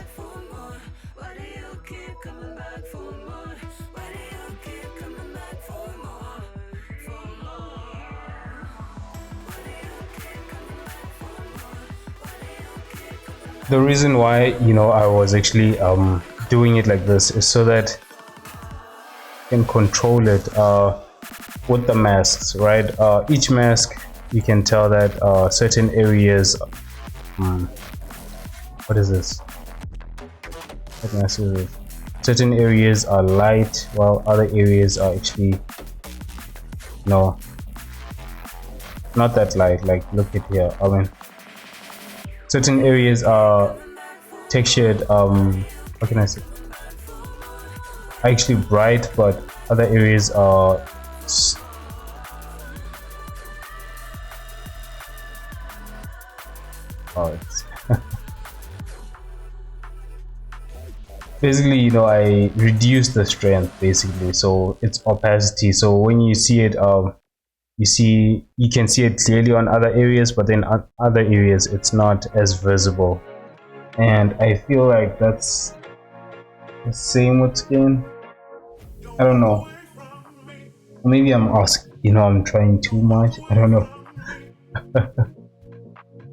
The reason why, you know, I was actually doing it like this is so that you can control it with the masks, right? Each mask, you can tell that certain areas what is this? What mask is this? Certain areas are light while other areas are actually no, not that light. Like look at here, I mean certain areas are textured what can I say, actually bright, but other areas are basically, you know, I reduce the strength basically, so it's opacity. So when you see it, you can see it clearly on other areas, but then on other areas it's not as visible. And I feel like that's the same with skin. I don't know. Maybe I'm asking, I'm trying too much. I don't know.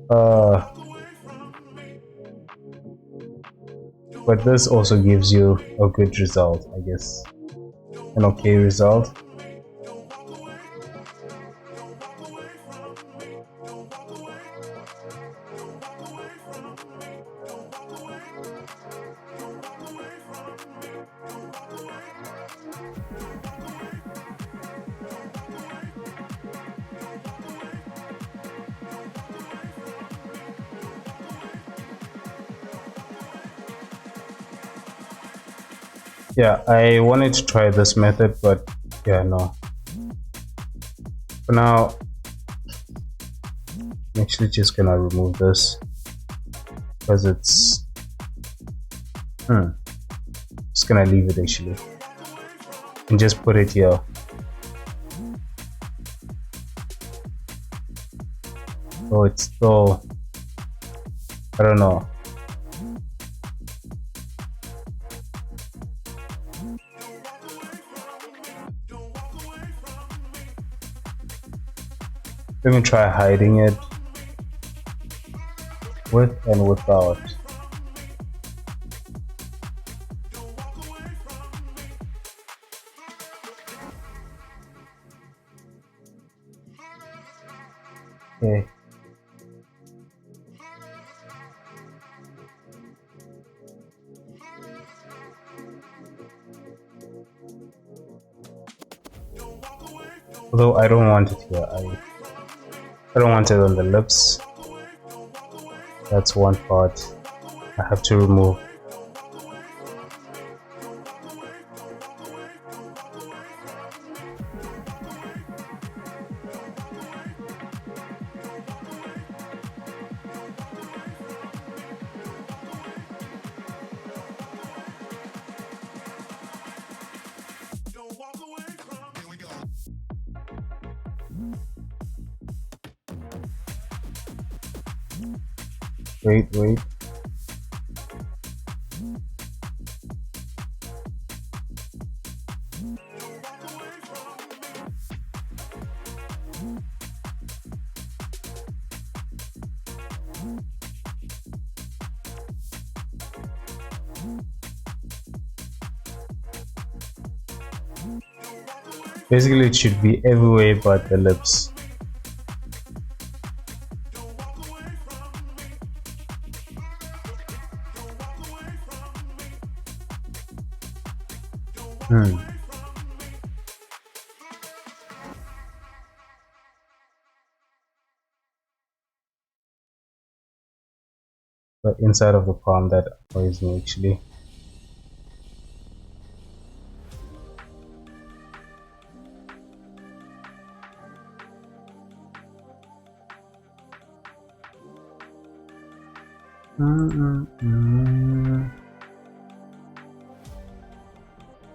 uh but this also gives you a good result, I guess. An okay result. Yeah, I wanted to try this method, but yeah, no. For now, I'm actually just gonna remove this because it's just gonna leave it actually and just put it here. So it's still, I don't know. Let me try hiding it with and without. Okay. Although I don't want it here. I don't want it on the lips. That's one part I have to remove. Wait. Basically, it should be everywhere but the lips. But inside of the palm, that annoys me actually.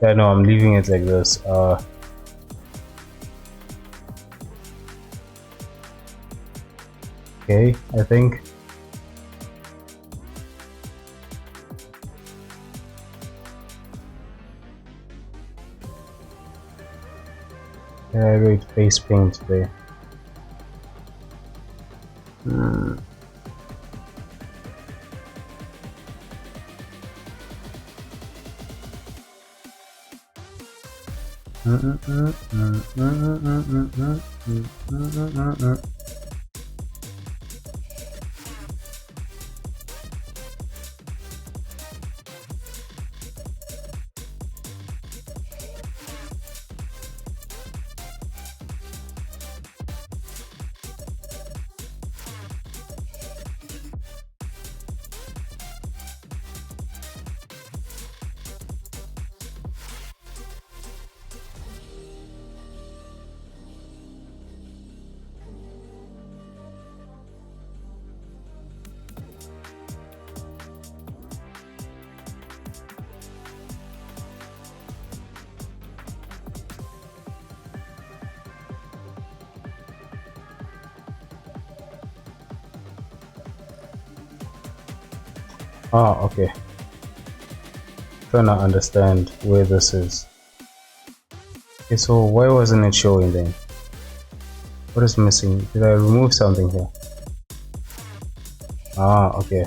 Yeah, no, I'm leaving it like this. Okay, I think. Wait, face paint there. Okay. Trying to understand where this is. Okay, so why wasn't it showing then? What is missing? Did I remove something here? Ah, okay.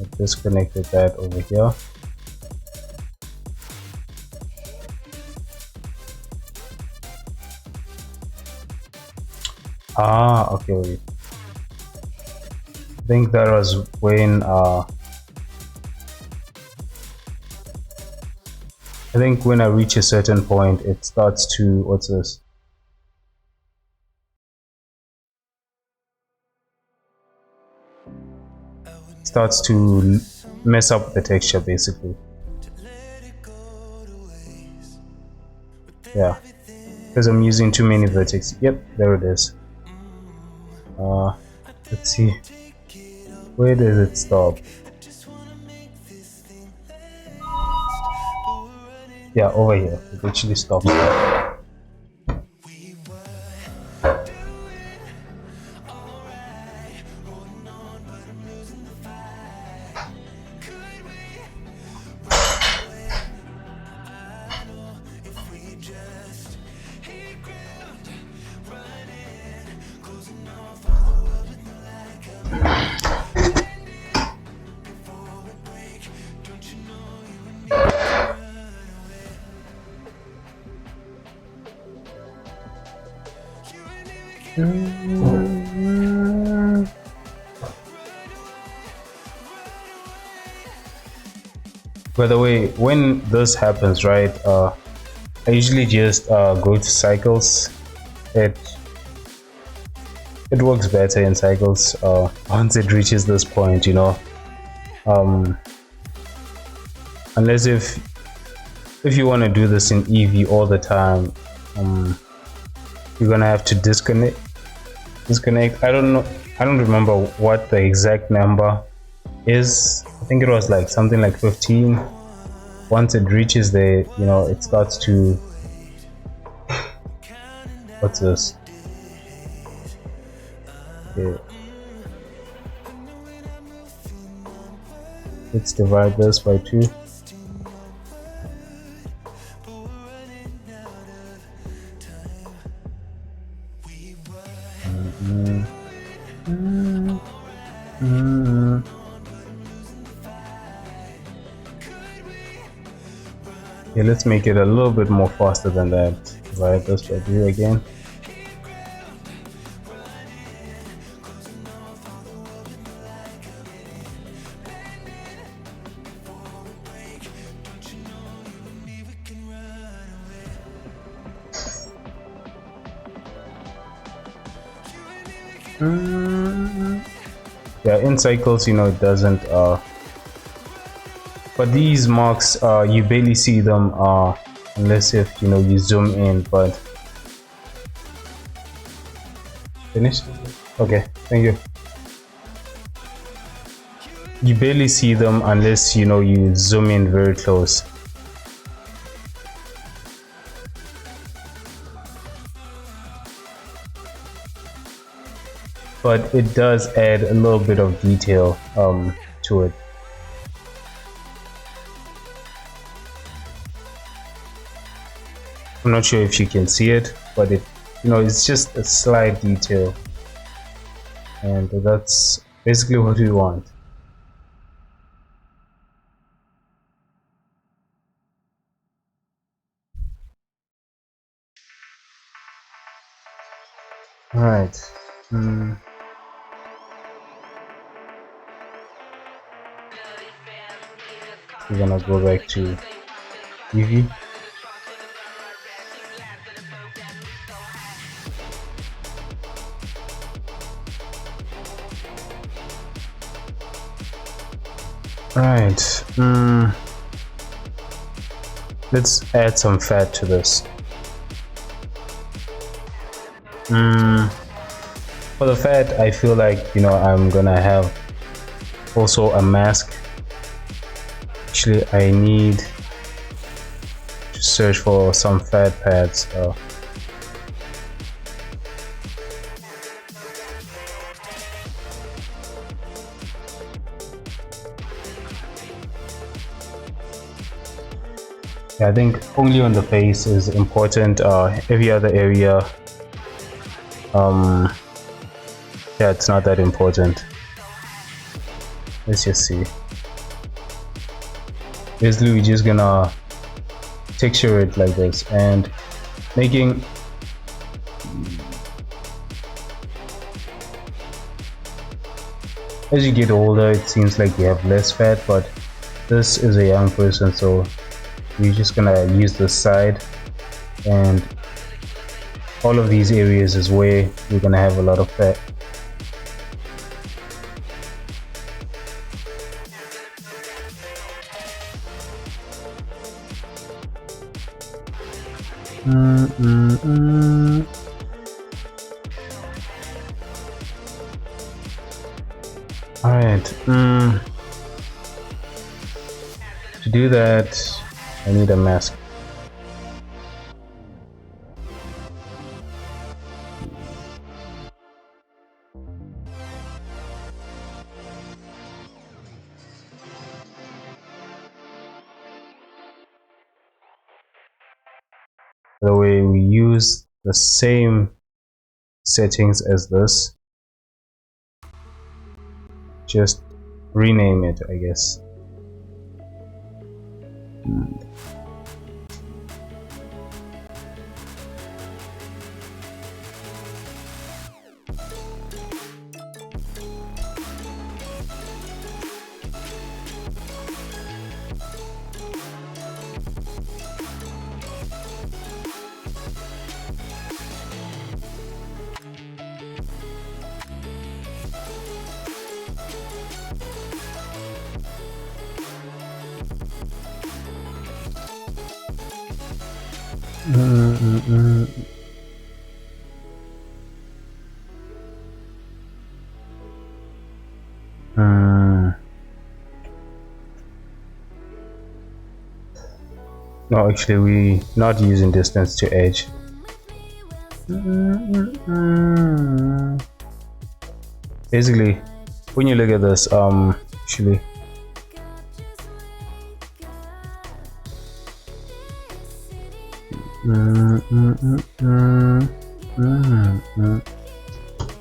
I disconnected that over here. Ah, okay, wait. I think that was when I think when I reach a certain point, it starts to, what's this? Starts to mess up the texture basically. Yeah, because I'm using too many vertices. Yep, there it is. Let's see. Where does it stop? Yeah, over here. It actually stops there. By the way, when this happens, right, I usually just go to cycles. It works better in cycles once it reaches this point, you know. Unless if you want to do this in EV all the time, you're gonna have to disconnect. I don't know. I don't remember what the exact number is. I think it was like something like 15. Once it reaches there, you know, it starts to, what's this? Okay. Let's divide this by 2. Yeah, let's make it a little bit more faster than that. Divide this by 2 again. Yeah, in cycles, you know, it doesn't but these marks you barely see them unless if, you know, you zoom in. But finished. Okay, thank you. You barely see them unless, you know, you zoom in very close. But it does add a little bit of detail to it. I'm not sure if you can see it, but it, you know, it's just a slight detail, and that's basically what we want. All right. We're gonna go back to UV. Right. Let's add some fat to this. For the fat, I feel like, you know, I'm gonna have also a mask. Actually, I need to search for some fat pads. I think only on the face is important. Every other area, um, yeah, it's not that important. Let's just see. Basically, we're just gonna texture it like this and making. As you get older, it seems like you have less fat, but this is a young person, so we're just gonna use the side, and all of these areas is where we're gonna have a lot of fat. All right. To do that, I need a mask. The way we use the same settings as this, just rename it, I guess. No, actually, we not using distance to edge. Basically, when you look at this, actually,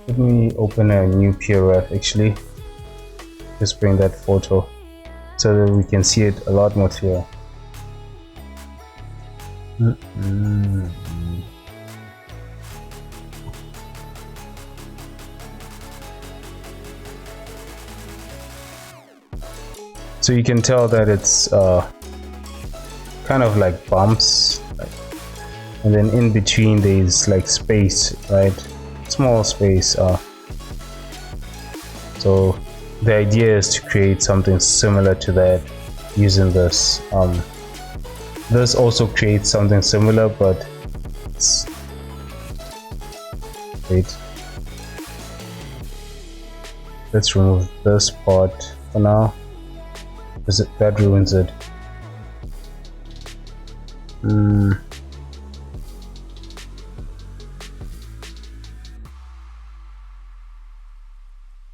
let me open a new PRF. Actually, just bring that photo so that we can see it a lot more clear. So you can tell that it's kind of like bumps, and then in between there's like space, right? Small space. So the idea is to create something similar to that using this. This also creates something similar, but it's wait. Let's remove this part for now, because that ruins it. And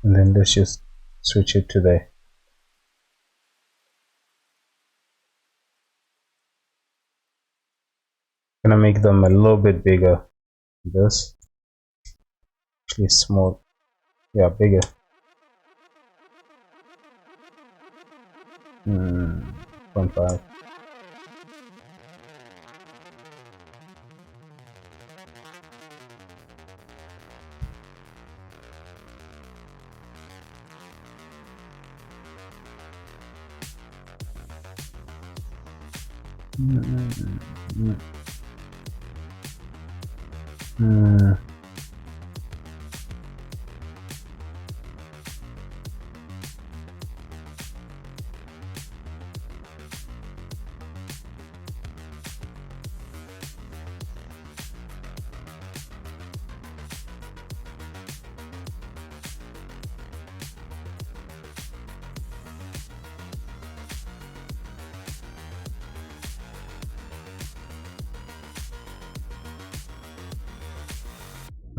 then let's just switch it to there. Gonna make them a little bit bigger. This actually small, yeah, bigger. 0.5.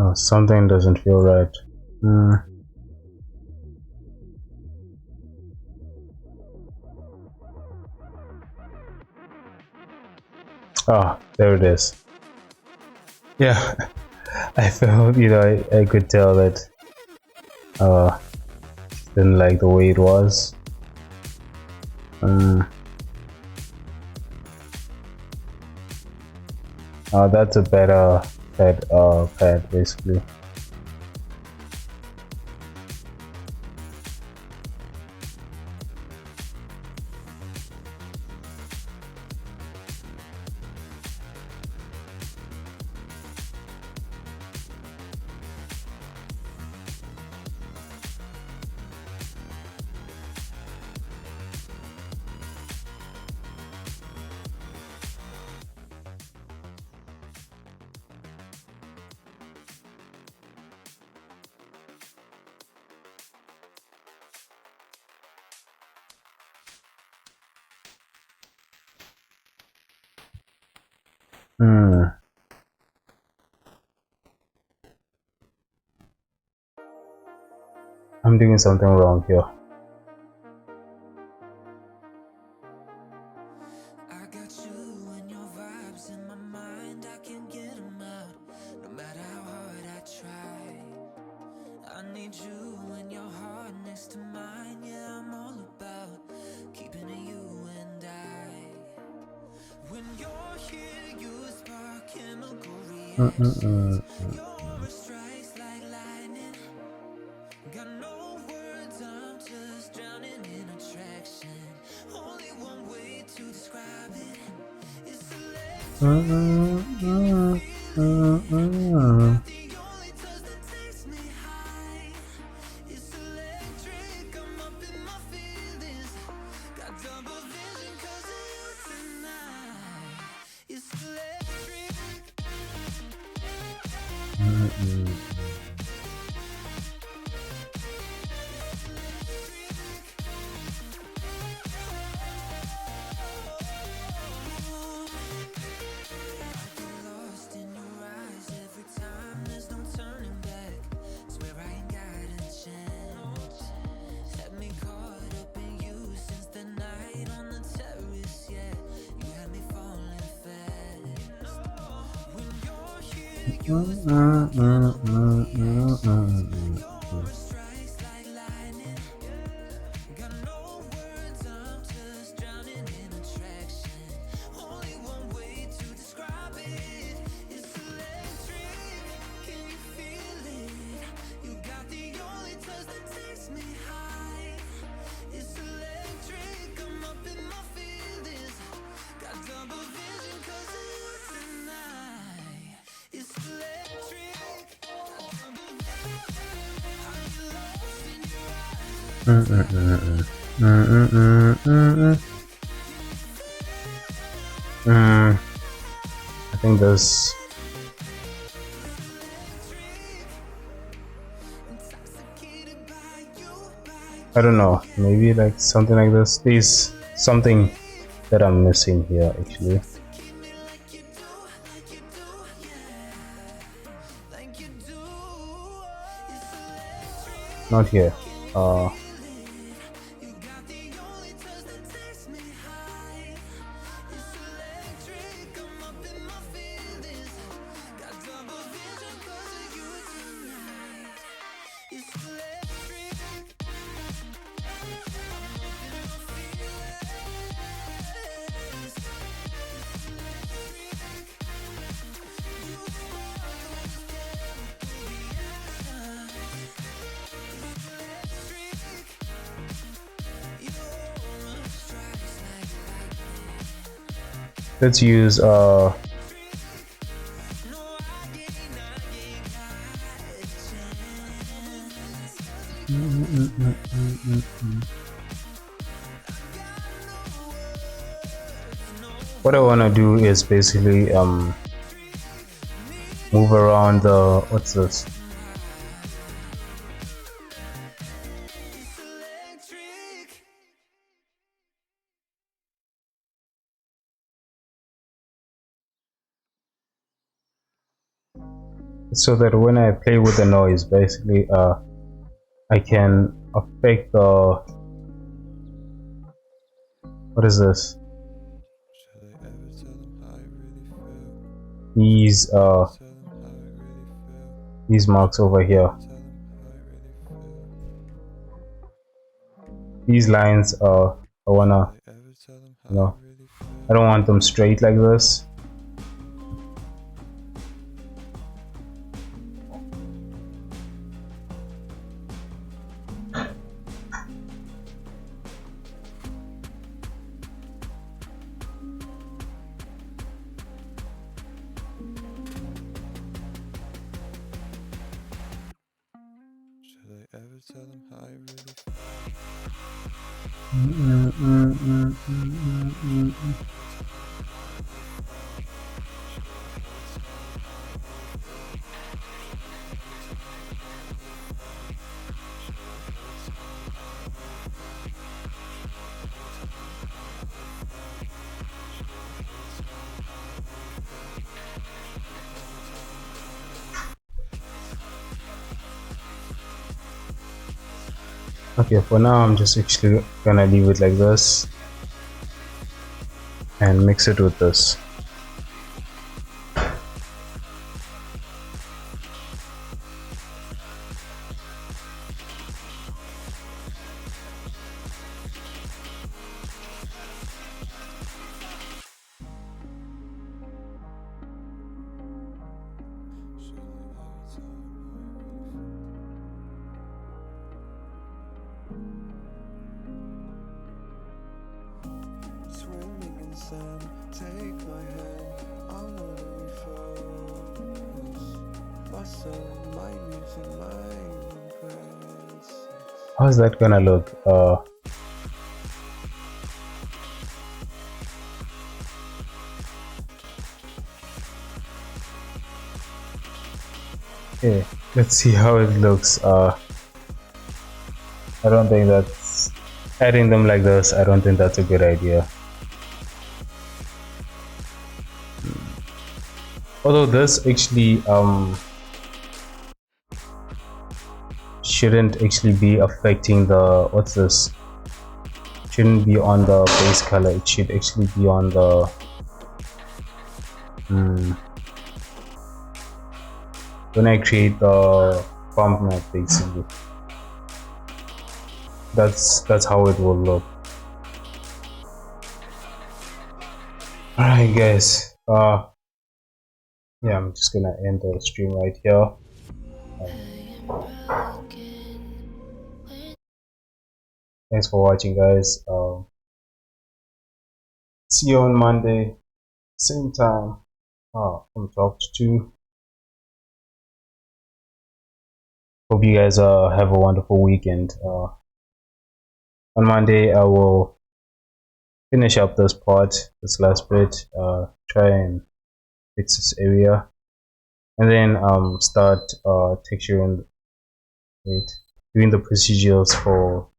Oh, something doesn't feel right. Ah, there it is. Yeah, I felt, I could tell that uh didn't like the way it was. That's a better pad basically. I'm doing something wrong here. I got you and your vibes in my mind, I can't get them out, no matter how hard I try. I need you and your heart next to mine, yeah, I'm all about keeping it you and I. When you're here, you spark chemical reactions, your aura strikes like lightning. Got no words, I'm just drowning in attraction. Only one way to describe it. It's electric. The only touch that takes me high. It's electric. I'm up in my feelings. Got double vision 'cause of you tonight. It's electric. Lost in your eyes every time, there's no turning back. Swear I ain't got a chance. Had me caught up in you since the night on the terrace, yeah. You had me falling fast. When you're here, you spark chemical reactions. Your strikes like lightning. Got no words, I'm just drowning in attraction. Only one way to describe it. It's electric. Can you feel it? You got the only touch that takes me high. It's electric. I'm up in my feelings. Got double vision 'cause of you tonight. It's electric. Got double vision. I get lost in your I think there's, intoxicated by you, I don't know, maybe like something like this. There's something that I'm missing here actually. keep me like you do, yeah, like you do. It's electric. Not here. You got the only touch that takes me high. It's electric. I'm up in my feelings. Got double vision 'cause of you tonight. It's electric. I'm up in my feelings. Let's use what I want to do is basically move around the, what's this, so that when I play with the noise basically I can affect the, what is this, these marks over here. These lines I wanna, you know, I don't want them straight like this. Ever tell them how I really Okay, for now I'm just actually gonna leave it like this and mix it with this. swimming in sand, take my hand, I wanna refocus myself, my music, my regrets. How's that gonna look? Okay, let's see how it looks. I don't think that's adding them like this. I don't think that's a good idea. Although this actually shouldn't actually be affecting the, what's this? Shouldn't be on the base color. It should actually be on the when I create the bump map, basically. That's how it will look. Alright guys, yeah, I'm just gonna end the stream right here. Thanks for watching, guys. See you on Monday, same time, from 12 to 2. Hope you guys have a wonderful weekend. On Monday I will finish up this part, this last bit, try and fix this area, and then start texturing, doing the procedures for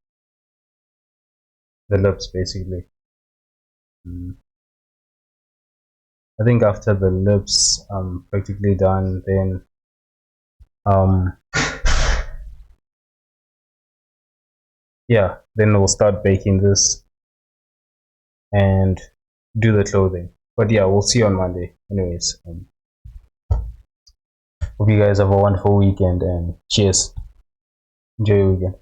the lips, basically. I think after the lips practically done, then yeah, then we'll start baking this and do the clothing. But yeah, we'll see you on Monday. Anyways, hope you guys have a wonderful weekend and cheers. Enjoy your weekend.